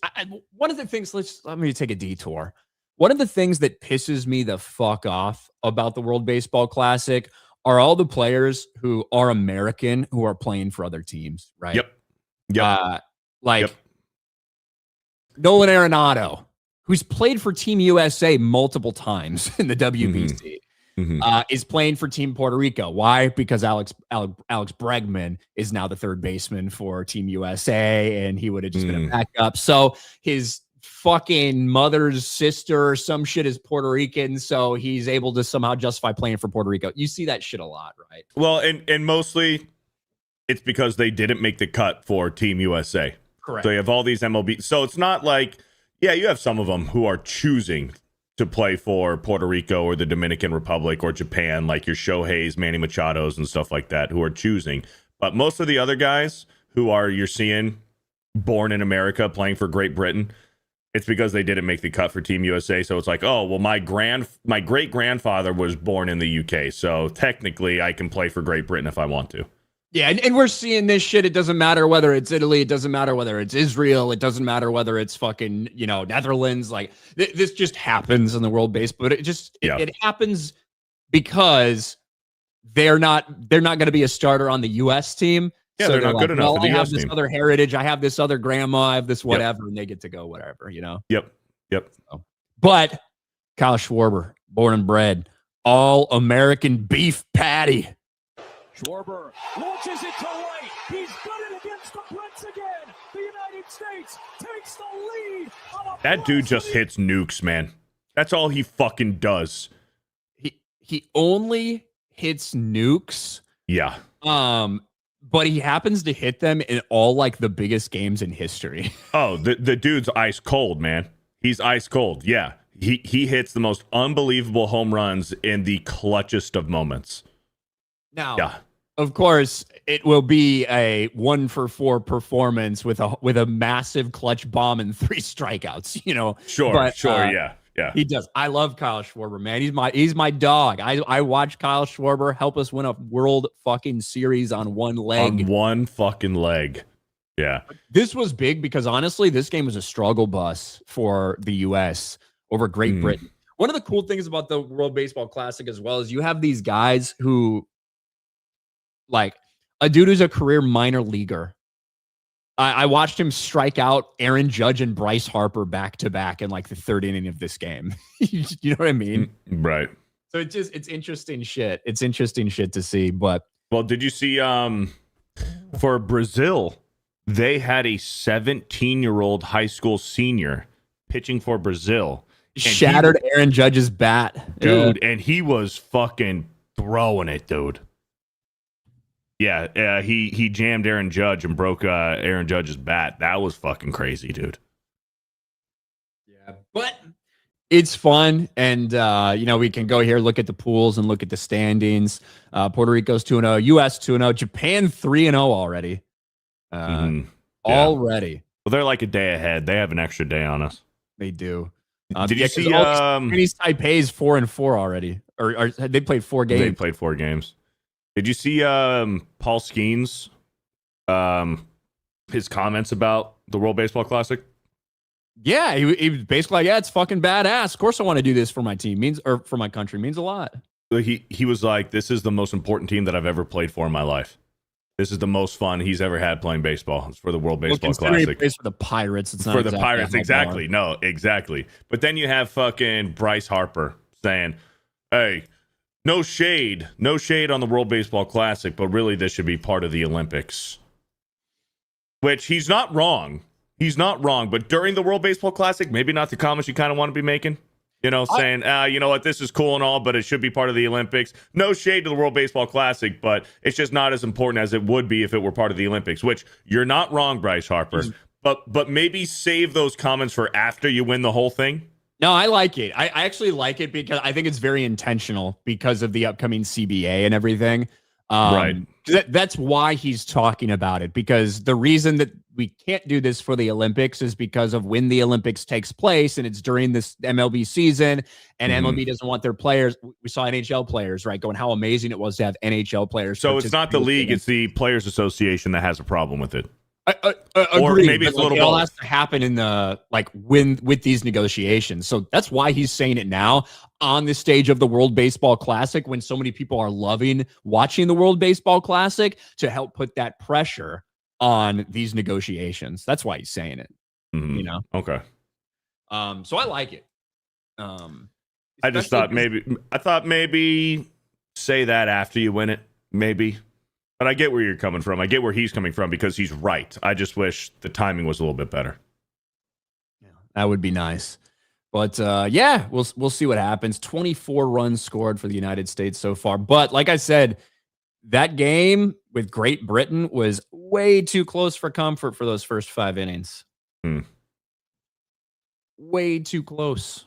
one of the things, let me take a detour. One of the things that pisses me the fuck off about the World Baseball Classic are all the players who are American who are playing for other teams, right? Yep. Nolan Arenado, who's played for Team USA multiple times in the WBC, is playing for Team Puerto Rico. Why? Because Alex Bregman is now the third baseman for Team USA, and he would have just been a backup. So his fucking mother's sister or some shit is Puerto Rican, so he's able to somehow justify playing for Puerto Rico. You see that shit a lot, right? Well, and mostly it's because they didn't make the cut for Team USA. Correct. So you have all these MLB. So it's not like, you have some of them who are choosing to play for Puerto Rico or the Dominican Republic or Japan, like your Shoheis, Manny Machados, and stuff like that, who are choosing. But most of the other guys who you're seeing born in America playing for Great Britain, it's because they didn't make the cut for Team USA. So it's like, oh, well, my great grandfather was born in the UK. So technically I can play for Great Britain if I want to. Yeah. And we're seeing this shit. It doesn't matter whether it's Italy. It doesn't matter whether it's Israel. It doesn't matter whether it's fucking, Netherlands. Like this just happens in the world base, but it happens because they're not going to be a starter on the US team. Yeah, so they're not good enough. Well, I have this other heritage. I have this other grandma. I have this whatever, and they get to go whatever, Yep. So, but Kyle Schwarber, born and bred, all-American beef patty. Schwarber launches it to right. He's got it against the Brits again. The United States takes the lead. That dude just hits nukes, man. That's all he fucking does. He only hits nukes. Yeah. But he happens to hit them in all like the biggest games in history. Oh, the dude's ice cold, man. He's ice cold. Yeah. He hits the most unbelievable home runs in the clutchest of moments. Now, of course, it will be a 1-for-4 performance with a massive clutch bomb and 3 strikeouts. Sure, yeah. He does. I love Kyle Schwarber, man. He's my dog. I watched Kyle Schwarber help us win a World fucking Series on one leg. On one fucking leg. Yeah. This was big because honestly, this game was a struggle bus for the US over Great Britain. One of the cool things about the World Baseball Classic as well is you have these guys who, like, a dude who's a career minor leaguer. I watched him strike out Aaron Judge and Bryce Harper back to back in like the 3rd inning of this game. You know what I mean? Right. So it's interesting shit. It's interesting shit to see. But well, did you see for Brazil, they had a 17-year-old high school senior pitching for Brazil. Shattered Aaron Judge's bat. Dude, and he was fucking throwing it, dude. Yeah, he jammed Aaron Judge and broke Aaron Judge's bat. That was fucking crazy, dude. Yeah, but it's fun, and we can go here, look at the pools, and look at the standings. Puerto Rico's 2-0, U.S. 2-0, Japan 3-0 already. Already. Well, they're like a day ahead. They have an extra day on us. They do. Did you see? Chinese Taipei's 4-4 already, or they played 4 games. They played 4 games. Did you see Paul Skeens, his comments about the World Baseball Classic? Yeah, he was basically like, yeah, it's fucking badass. Of course I want to do this for my team. For my country. Means a lot. He was like, this is the most important team that I've ever played for in my life. This is the most fun he's ever had playing baseball. It's for the World Baseball Classic. He plays for the Pirates. It's not for the Pirates, exactly. No, exactly. But then you have fucking Bryce Harper saying, hey, no shade on the World Baseball Classic, but really this should be part of the Olympics. Which he's not wrong. He's not wrong. But during the World Baseball Classic, maybe not the comments you kind of want to be making. Saying, you know what, this is cool and all, but it should be part of the Olympics. No shade to the World Baseball Classic, but it's just not as important as it would be if it were part of the Olympics, which you're not wrong, Bryce Harper. But maybe save those comments for after you win the whole thing. No, I like it. I actually like it because I think it's very intentional because of the upcoming CBA and everything. Right. That's why he's talking about it, because the reason that we can't do this for the Olympics is because of when the Olympics takes place, and it's during this MLB season, and MLB doesn't want their players. We saw NHL players, right, going how amazing it was to have NHL players. So it's not the league, it's the Players Association that has a problem with it. Or maybe it's a little it all has to happen in the with these negotiations. So that's why he's saying it now on the stage of the World Baseball Classic, when so many people are loving watching the World Baseball Classic, to help put that pressure on these negotiations. That's why he's saying it. Okay. So I like it. I just thought maybe say that after you win it, maybe. But I get where you're coming from. I get where he's coming from because he's right. I just wish the timing was a little bit better. Yeah, that would be nice. But yeah, we'll see what happens. 24 runs scored for the United States so far. But like I said, that game with Great Britain was way too close for comfort for those first 5 innings. Way too close.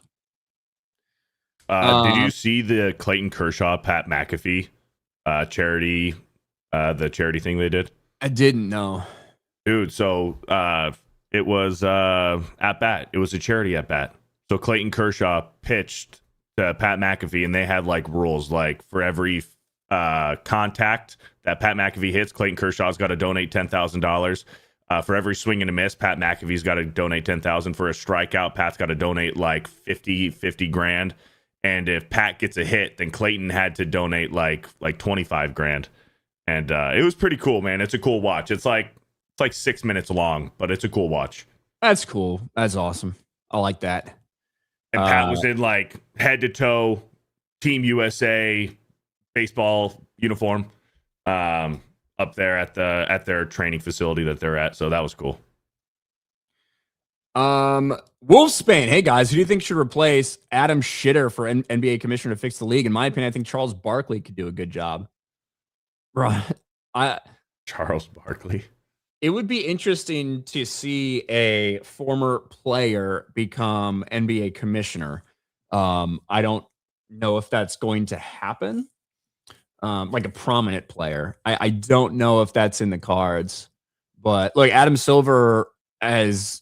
Did you see the Clayton Kershaw, Pat McAfee charity? The charity thing they did? I didn't know. Dude, so it was at bat. It was a charity at bat. So Clayton Kershaw pitched to Pat McAfee, and they had like rules, like for every contact that Pat McAfee hits, Clayton Kershaw's got to donate $10,000. For every swing and a miss, Pat McAfee's got to donate $10,000. For a strikeout, Pat's got to donate like 50 grand. And if Pat gets a hit, then Clayton had to donate like 25 grand. And it was pretty cool, man. It's a cool watch. It's like 6 minutes long, but it's a cool watch. That's cool. That's awesome. I like that. And Pat was in like head to toe Team USA baseball uniform up there at their training facility that they're at. So that was cool. Wolfsbane. Hey guys, who do you think should replace Adam Shitter for NBA commissioner to fix the league? In my opinion, I think Charles Barkley could do a good job. Right. Charles Barkley. It would be interesting to see a former player become NBA commissioner. I don't know if that's going to happen. like a prominent player. I don't know if that's in the cards, but look, Adam Silver has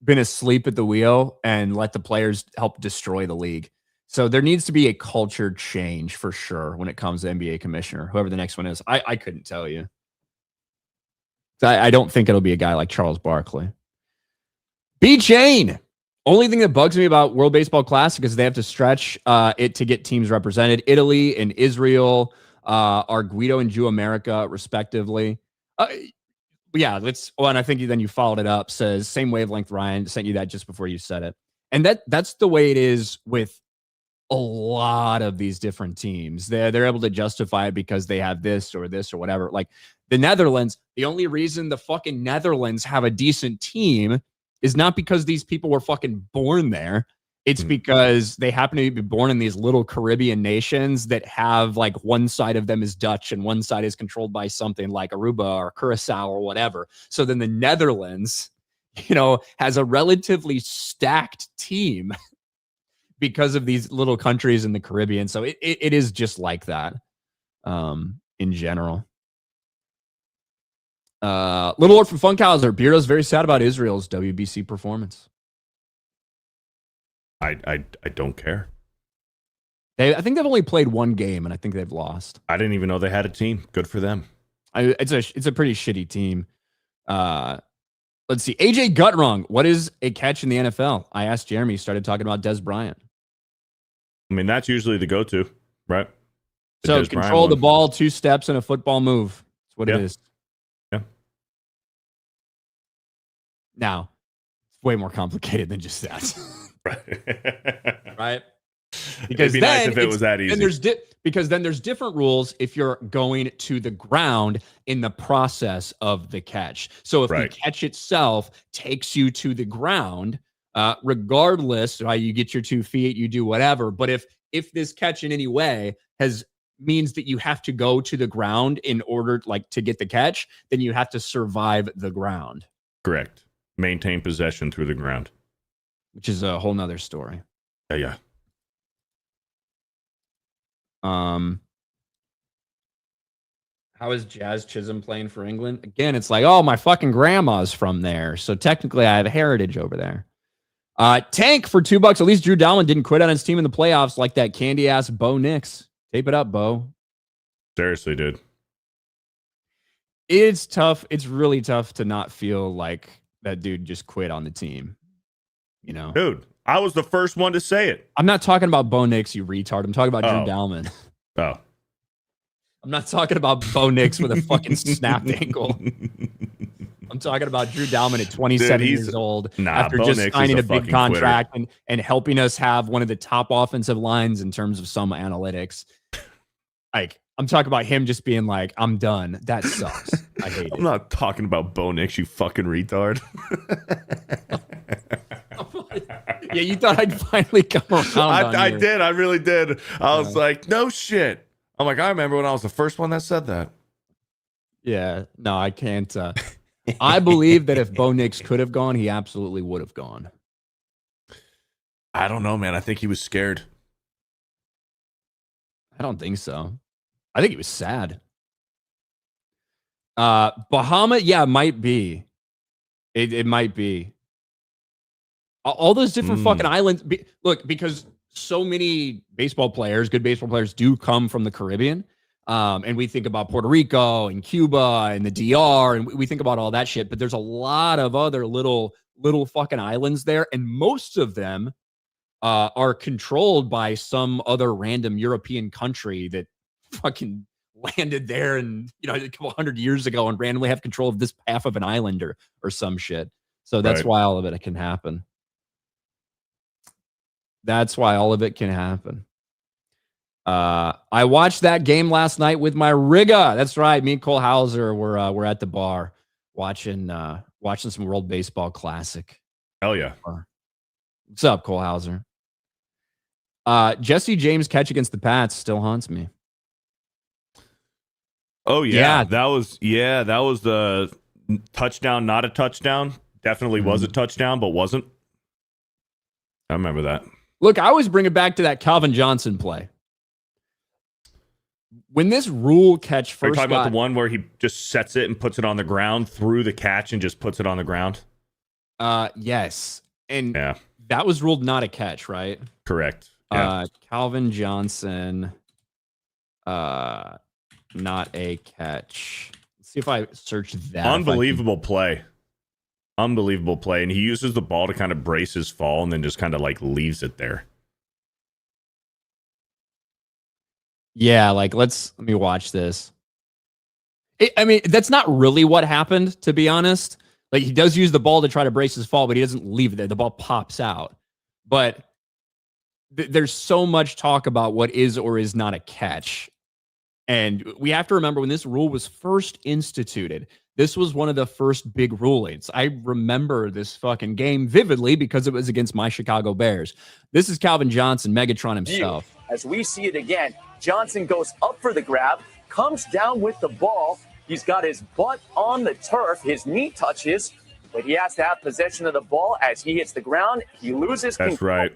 been asleep at the wheel and let the players help destroy the league. So there needs to be a culture change for sure when it comes to NBA commissioner, whoever the next one is. I couldn't tell you. I don't think it'll be a guy like Charles Barkley. B. Chain. Only thing that bugs me about World Baseball Classic is they have to stretch it to get teams represented. Italy and Israel are Guido and Jew America, respectively. Yeah, let's. Well, and I think then you followed it up. Says same wavelength. Ryan sent you that just before you said it, and that's the way it is with a lot of these different teams. They're able to justify it because they have this or whatever. Like the Netherlands, the only reason the fucking Netherlands have a decent team is not because these people were fucking born there. It's because they happen to be born in these little Caribbean nations that have like one side of them is Dutch and one side is controlled by something like Aruba or Curacao or whatever. So then the Netherlands, has a relatively stacked team because of these little countries in the Caribbean. So it is just like that in general. Little Lord from Funkhauser. Beardo's very sad about Israel's WBC performance. I don't care. I think they've only played one game, and I think they've lost. I didn't even know they had a team. Good for them. It's a pretty shitty team. Let's see. AJ Gutwrong. What is a catch in the NFL? I asked Jeremy. He started talking about Des Bryant. I mean, that's usually the go-to, right? So control the ball, 2 steps, and a football move. That's what it is. Yeah. Now, it's way more complicated than just that. Right? Because it'd be nice if it was that easy. Because then there's different rules if you're going to the ground in the process of the catch. So if the catch itself takes you to the ground, regardless, you get your 2 feet, you do whatever. But if this catch in any way means that you have to go to the ground in order to get the catch, then you have to survive the ground. Correct. Maintain possession through the ground. Which is a whole nother story. Yeah. How is Jazz Chisholm playing for England? Again, it's like, oh, my fucking grandma's from there. So technically I have heritage over there. Tank for $2. At least Drew Dalman didn't quit on his team in the playoffs like that candy ass Bo Nix. Tape it up, Bo. Seriously, dude. It's tough. It's really tough to not feel like that dude just quit on the team. Dude, I was the first one to say it. I'm not talking about Bo Nix, you retard. I'm talking about Drew Dalman. Oh. I'm not talking about Bo Nix with a fucking snapped ankle. I'm talking about Drew Dalman at 27 years old after Bo just Nix signing a big fucking contract and helping us have one of the top offensive lines in terms of some analytics. Like, I'm talking about him just being like, I'm done. That sucks. I hate it. I'm not talking about Bo Nix, you fucking retard. Yeah, you thought I'd finally come around. I did. I really did. I was like, no shit. I'm like, I remember when I was the first one that said that. Yeah, no, I can't. I believe that if Bo Nix could have gone, he absolutely would have gone. I don't know, man. I think he was scared. I don't think so. I think he was sad. Bahama, yeah, might be. It might be. All those different fucking islands. Look, because so many good baseball players do come from the Caribbean. And we think about Puerto Rico and Cuba and the DR, and we think about all that shit. But there's a lot of other little fucking islands there. And most of them are controlled by some other random European country that fucking landed there and a couple hundred years ago and randomly have control of this half of an island or some shit. So that's why all of it can happen. That's why all of it can happen. I watched that game last night with my Riga. That's right. Me and Cole Hauser were at the bar watching some World Baseball Classic. Hell yeah. What's up, Cole Hauser? Jesse James catch against the Pats still haunts me. Oh yeah. That was the touchdown, not a touchdown. Definitely was a touchdown, but wasn't. I remember that. Look, I always bring it back to that Calvin Johnson play. when this rule catch Are you first talking about got, the one where he just sets it and puts it on the ground through the catch and just puts it on the ground? yes. And Yeah, that was ruled not a catch, right? correct. Yeah. Calvin Johnson, not a catch. Let's see if I search that. Unbelievable play. Unbelievable play. And he uses the ball to kind of brace his fall and then just kind of like leaves it there. Yeah, like let me watch this. I mean, that's not really what happened, to be honest. Like, he does use the ball to try to brace his fall, but he doesn't leave it there. The ball pops out. But there's so much talk about what is or is not a catch. And we have to remember, when this rule was first instituted, this was one of the first big rulings. I remember this fucking game vividly because it was against my Chicago Bears. This is Calvin Johnson, Megatron himself. As we see it again, Johnson goes up for the grab, comes down with the ball. He's got his butt on the turf. His knee touches, but he has to have possession of the ball. As he hits the ground, he loses control. That's right.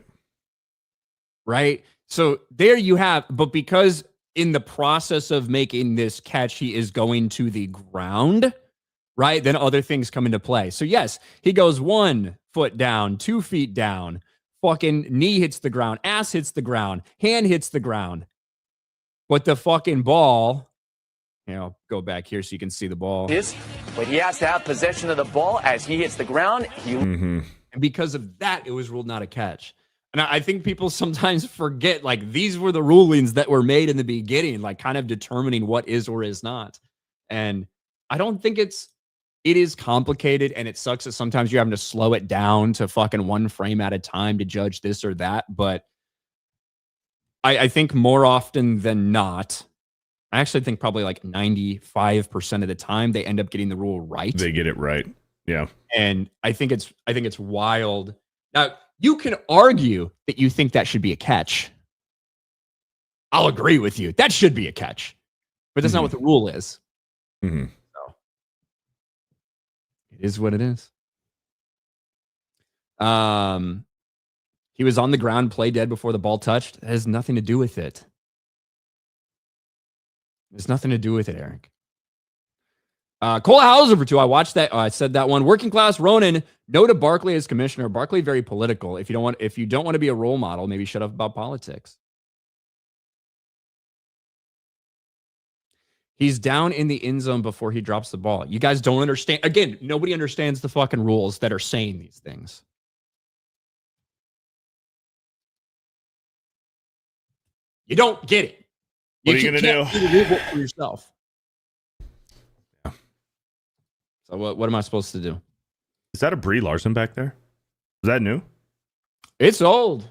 Right? So there you have, but because in the process of making this catch, he is going to the ground, right? Then other things come into play. So yes, he goes 1 foot down, 2 feet down, fucking knee hits the ground, ass hits the ground, hand hits the ground. But the fucking ball, go back here so you can see the ball. But he has to have possession of the ball. As he hits the ground, And because of that, it was ruled not a catch. And I think people sometimes forget, like, these were the rulings that were made in the beginning, like kind of determining what is or is not. And I don't think it is complicated, and it sucks that sometimes you're having to slow it down to fucking 1 frame at a time to judge this or that. But I think more often than not, I actually think probably like 95% of the time they end up getting the rule right. They get it right. Yeah. And I think it's wild. Now, you can argue that you think that should be a catch. I'll agree with you. That should be a catch. But that's not what the rule is. Mm-hmm. So it is what it is. He was on the ground, play dead before the ball touched. That has nothing to do with it. There's nothing to do with it, Eric. Cole Hauser for 2. I watched that. I said that one. Working class Ronan. No to Barkley as commissioner. Barkley very political. If you don't want to be a role model, maybe shut up about politics. He's down in the end zone before he drops the ball. You guys don't understand. Again, nobody understands the fucking rules that are saying these things. You don't get it. What are you going to do? Read it for yourself. So what am I supposed to do? Is that a Brie Larson back there? Is that new? It's old.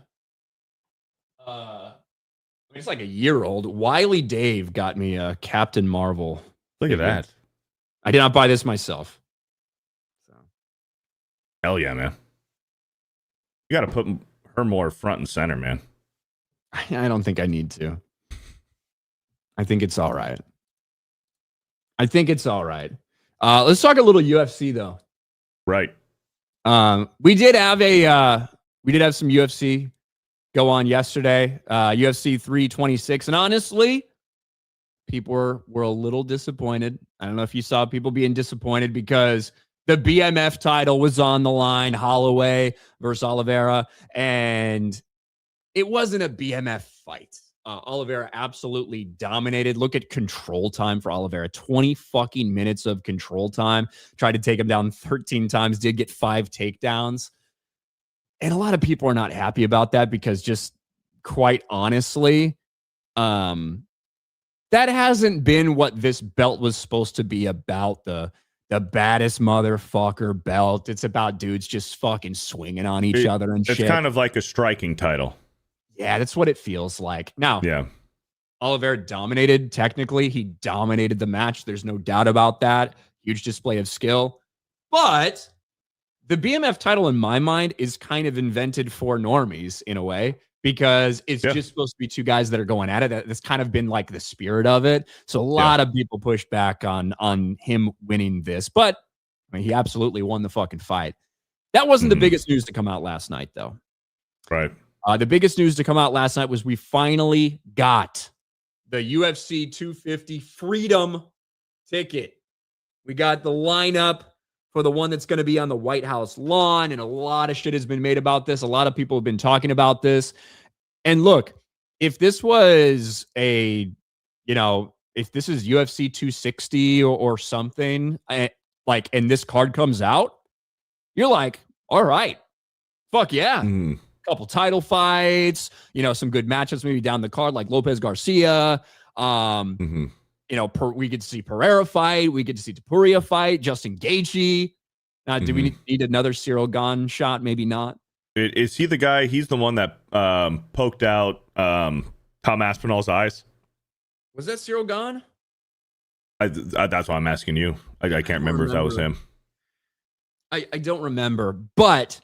It's like a year old. Wiley Dave got me a Captain Marvel. Look at that. I did not buy this myself. So. Hell yeah, man. You got to put her more front and center, man. I don't think I need to. I think it's all right. Let's talk a little UFC though. Right. We did have some UFC go on yesterday. UFC 326, and honestly, people were a little disappointed. I don't know if you saw people being disappointed because the BMF title was on the line, Holloway versus Oliveira, and it wasn't a BMF fight. Oliveira absolutely dominated. Look at control time for Oliveira. 20 fucking minutes of control time. Tried to take him down 13 times. Did get 5 takedowns. And a lot of people are not happy about that because just quite honestly, that hasn't been what this belt was supposed to be about. The baddest motherfucker belt. It's about dudes just fucking swinging on each other and shit. It's kind of like a striking title. Yeah, that's what it feels like. Now, yeah, Oliveira dominated. Technically, he dominated the match. There's no doubt about that. Huge display of skill. But the BMF title, in my mind, is kind of invented for normies in a way because it's just supposed to be 2 guys that are going at it. That's kind of been like the spirit of it. So a lot of people push back on him winning this. But I mean, he absolutely won the fucking fight. That wasn't the biggest news to come out last night, though. Right. The biggest news to come out last night was we finally got the UFC 250 Freedom ticket. We got the lineup for the one that's going to be on the White House lawn, and a lot of shit has been made about this. A lot of people have been talking about this. And look, if this was if this is UFC 260 or something, and this card comes out, you're like, all right, fuck yeah. Couple title fights, some good matchups maybe down the card, like Lopez Garcia. We get to see Pereira fight. We get to see Topuria fight. Justin Gaethje. Do we need another Cyril Gane shot? Maybe not. Is he the guy? He's the one that poked out Tom Aspinall's eyes. Was that Cyril Gane? That's why I'm asking you. I can't remember if that was him. I don't remember, but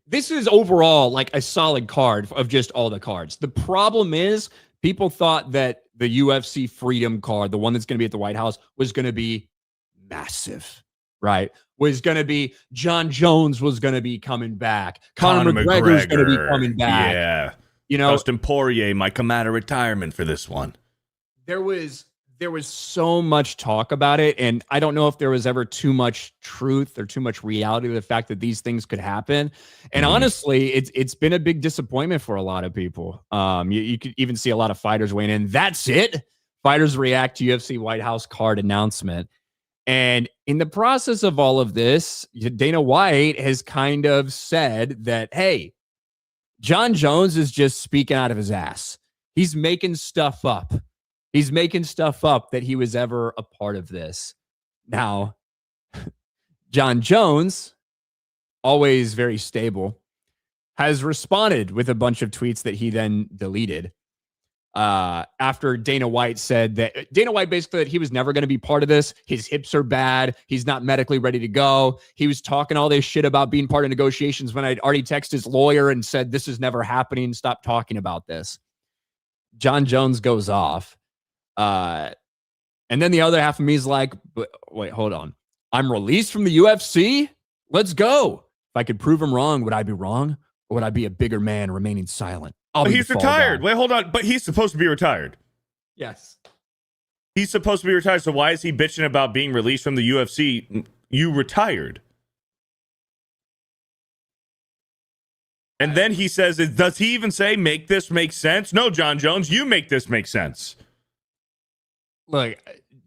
this is overall like a solid card of just all the cards. The problem is people thought that the UFC Freedom card, the one that's going to be at the White House, was going to be massive, right? Was going to be John Jones was going to be coming back. Conor McGregor was going to be coming back. Yeah. Dustin Poirier might come out of retirement for this one. There was so much talk about it, and I don't know if there was ever too much truth or too much reality to the fact that these things could happen. And honestly, it's been a big disappointment for a lot of people. You could even see a lot of fighters weighing in. That's it. Fighters react to UFC White House card announcement. And in the process of all of this, Dana White has kind of said that, hey, John Jones is just speaking out of his ass. He's making stuff up. He's making stuff up that he was ever a part of this. Now, John Jones, always very stable, has responded with a bunch of tweets that he then deleted. After Dana White said that Dana White basically said he was never going to be part of this. His hips are bad. He's not medically ready to go. He was talking all this shit about being part of negotiations when I'd already texted his lawyer and said, this is never happening. Stop talking about this. John Jones goes off. And then the other half of me is like, wait, hold on. I'm released from the UFC. Let's go. If I could prove him wrong, would I be wrong? Or would I be a bigger man remaining silent? But he's retired. Wait, hold on. But he's supposed to be retired. Yes. He's supposed to be retired. So why is he bitching about being released from the UFC? You retired. And then he says, does he even say, make this make sense? No, John Jones, you make this make sense. Look,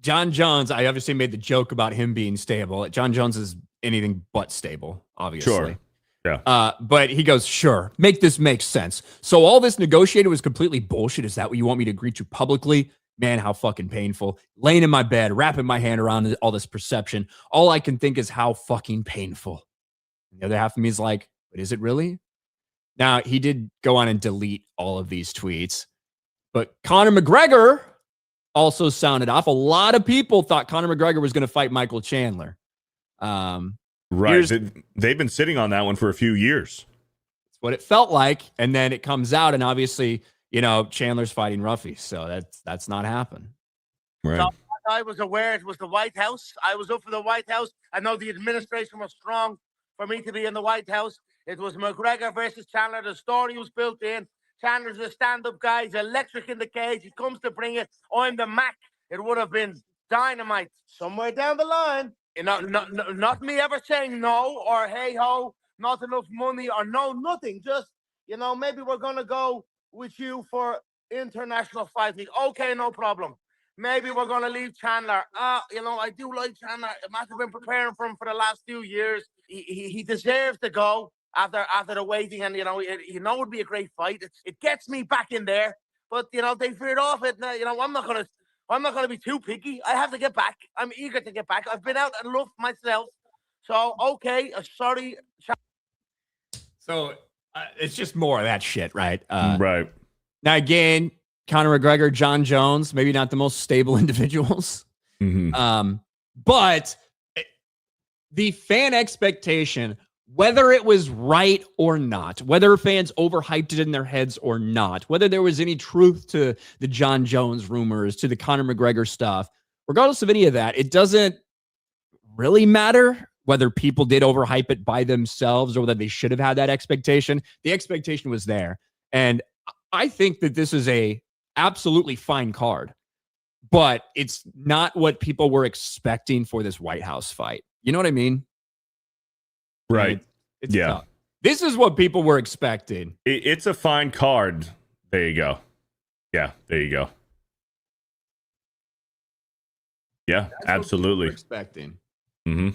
John Jones, I obviously made the joke about him being stable. John Jones is anything but stable, obviously. Sure. Yeah. But he goes, sure, make this make sense. So all this negotiated was completely bullshit. Is that what you want me to agree to publicly? Man, how fucking painful. Laying in my bed, wrapping my hand around all this perception. All I can think is how fucking painful. And the other half of me is like, but is it really? Now, he did go on and delete all of these tweets. But Conor McGregor also sounded off. A lot of people thought Conor McGregor was going to fight Michael Chandler. Right. They've been sitting on that one for a few years. It's what it felt like. And then it comes out, and obviously, Chandler's fighting Ruffy. So that's not happened. Right. So I was aware it was the White House. I was up for the White House. I know the administration was strong for me to be in the White House. It was McGregor versus Chandler. The story was built in. Chandler's a stand-up guy. He's electric in the cage. He comes to bring it. I'm the Mac. It would have been dynamite somewhere down the line. Not me ever saying no or hey ho, not enough money or no, nothing. Just, maybe we're going to go with you for international fighting. Okay, no problem. Maybe we're going to leave Chandler. I do like Chandler. I must have been preparing for him for the last few years. He deserves to go after the waiting, and it would be a great fight. It gets me back in there, but they veered off it. I'm not gonna be too picky. I have to get back. I'm eager to get back. I've been out and loved myself. So okay, sorry. So it's just more of that shit, right? Right. Now again, Conor McGregor, John Jones, maybe not the most stable individuals. Mm-hmm. But the fan expectation, whether it was right or not, whether fans overhyped it in their heads or not, whether there was any truth to the John Jones rumors, to the Conor McGregor stuff, regardless of any of that, it doesn't really matter whether people did overhype it by themselves or whether they should have had that expectation. The expectation was there. And I think that this is a absolutely fine card, but it's not what people were expecting for this White House fight. You know what I mean? Right. It's tough. This is what people were expecting. It's a fine card. There you go. Yeah, there you go. Yeah, That's absolutely. What expecting. Mm-hmm.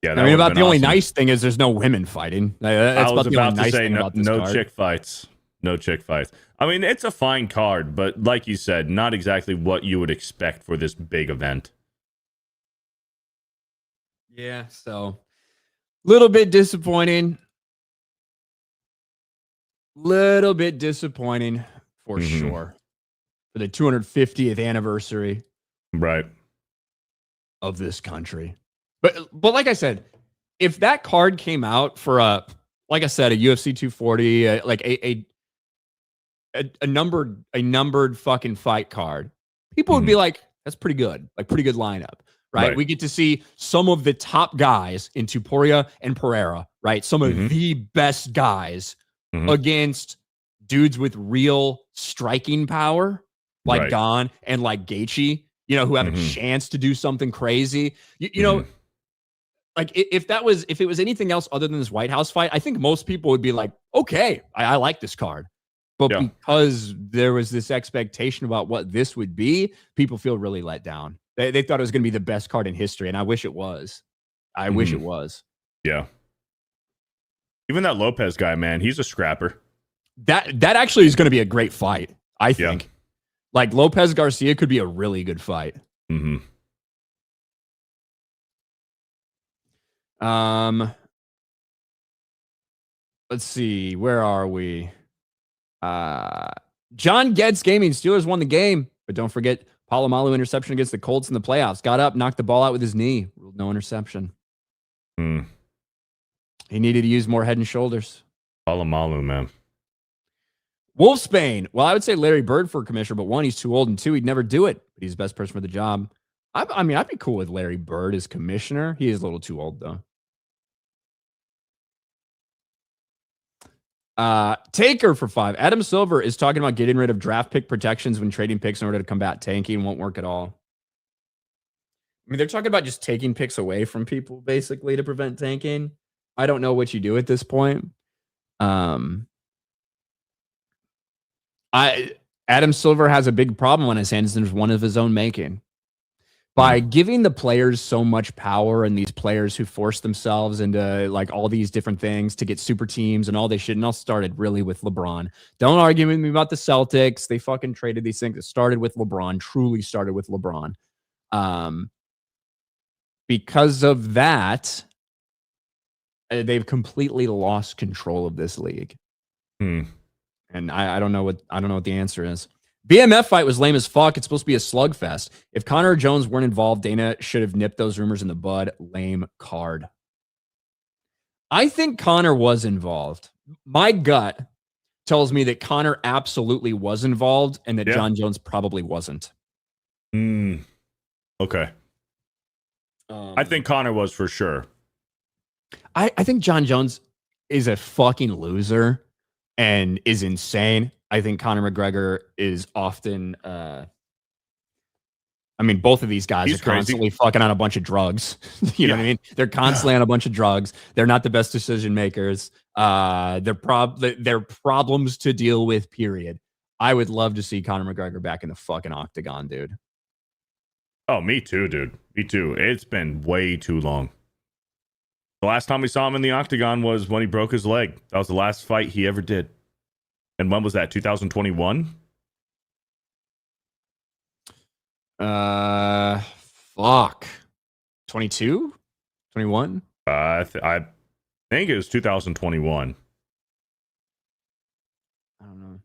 Yeah, I mean, about the only nice thing is there's no women fighting. That's about the only nice thing about this card. No chick fights. No chick fights. I mean, it's a fine card, but like you said, not exactly what you would expect for this big event. Yeah, so little bit disappointing. Little bit disappointing for sure. For the 250th anniversary, right, of this country. But like I said, if that card came out for like I said, a UFC 240, like a numbered fucking fight card, people would be like, that's pretty good. Like pretty good lineup, right? We get to see some of the top guys in Tuporia and Pereira, right? Some of the best guys against dudes with real striking power, like Don and like Gaethje, you know, who have a chance to do something crazy. You know, like if it was anything else other than this White House fight, I think most people would be like, okay, I like this card. But because there was this expectation about what this would be, people feel really let down. They thought it was going to be the best card in history, and I wish it was. I wish it was. Yeah. Even that Lopez guy, man, he's a scrapper. That actually is going to be a great fight, I think. Yeah. Like Lopez Garcia could be a really good fight. Let's see, where are we? John Getz Gaming, Steelers won the game, but don't forget Palomalu interception against the Colts in the playoffs. Got up, knocked the ball out with his knee, ruled no interception. He needed to use more Head and Shoulders. Palomalu, man. Wolfsbane. Well, I would say Larry Bird for commissioner, but one, he's too old, and two, he'd never do it. But he's the best person for the job. I mean, I'd be cool with Larry Bird as commissioner. He is a little too old, though. Taker for 5. Adam Silver is talking about getting rid of draft pick protections when trading picks in order to combat tanking. Won't work at all. I mean, they're talking about just taking picks away from people, basically, to prevent tanking. I don't know what you do at this point. Adam Silver has a big problem on his hands, and there's one of his own making. By giving the players so much power, and these players who force themselves into like all these different things to get super teams and all they should, and all started really with LeBron. Don't argue with me about the Celtics. They fucking traded these things. It started with LeBron, truly started with LeBron. Because of that, they've completely lost control of this league. And I don't know what the answer is. BMF fight was lame as fuck. It's supposed to be a slugfest. If Connor or Jones weren't involved, Dana should have nipped those rumors in the bud. Lame card. I think Connor was involved. My gut tells me that Connor absolutely was involved and that John Jones probably wasn't. Okay. I think Connor was for sure. I think John Jones is a fucking loser and is insane. I think Conor McGregor is often, I mean, both of these guys are constantly fucking on a bunch of drugs. You know what I mean? They're constantly on a bunch of drugs. They're not the best decision makers. They're problems to deal with, period. I would love to see Conor McGregor back in the fucking octagon, dude. Oh, me too, dude. Me too. It's been way too long. The last time we saw him in the octagon was when he broke his leg. That was the last fight he ever did. And when was that? 2021? Fuck. 22? 21? I think it was 2021. I don't know.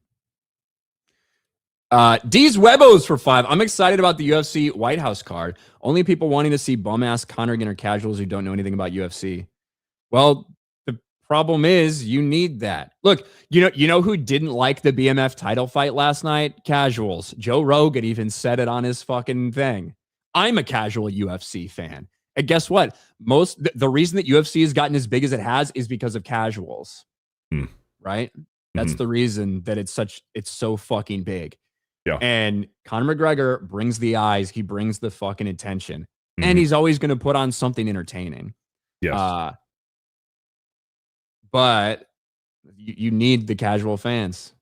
D's Webos for 5. I'm excited about the UFC White House card. Only people wanting to see bum-ass Conor Ginner casuals who don't know anything about UFC. Well, the problem is you need that. Look, you know who didn't like the BMF title fight last night? Casuals. Joe Rogan even said it on his fucking thing. I'm a casual UFC fan. And guess what? The reason that UFC has gotten as big as it has is because of casuals. Right? That's the reason that it's so fucking big. Yeah. And Conor McGregor brings the eyes, he brings the fucking attention, and he's always going to put on something entertaining. Yes. But you need the casual fans.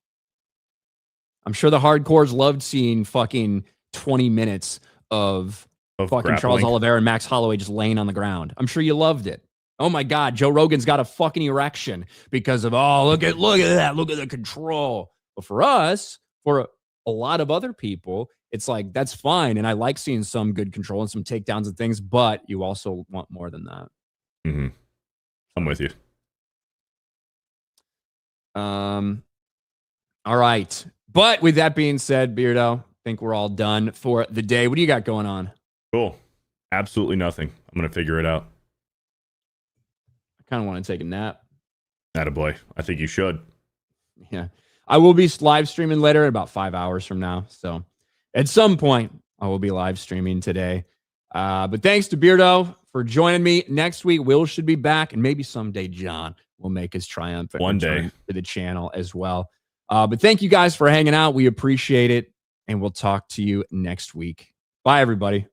I'm sure the hardcores loved seeing fucking 20 minutes of fucking grappling. Charles Oliveira and Max Holloway just laying on the ground. I'm sure you loved it. Oh my God, Joe Rogan's got a fucking erection because of, look at that, look at the control. But for us, for a lot of other people, it's like, that's fine. And I like seeing some good control and some takedowns and things, but you also want more than that. I'm with you. All right. But with that being said, Beardo, I think we're all done for the day. What do you got going on? Cool. Absolutely nothing. I'm going to figure it out. I kind of want to take a nap. Attaboy. I think you should. Yeah. I will be live streaming later, about 5 hours from now. So at some point, I will be live streaming today. But thanks to Beardo for joining me. Next week, Will should be back, and maybe someday John will make his triumphant one day return to the channel as well. But thank you guys for hanging out. We appreciate it, and we'll talk to you next week. Bye, everybody.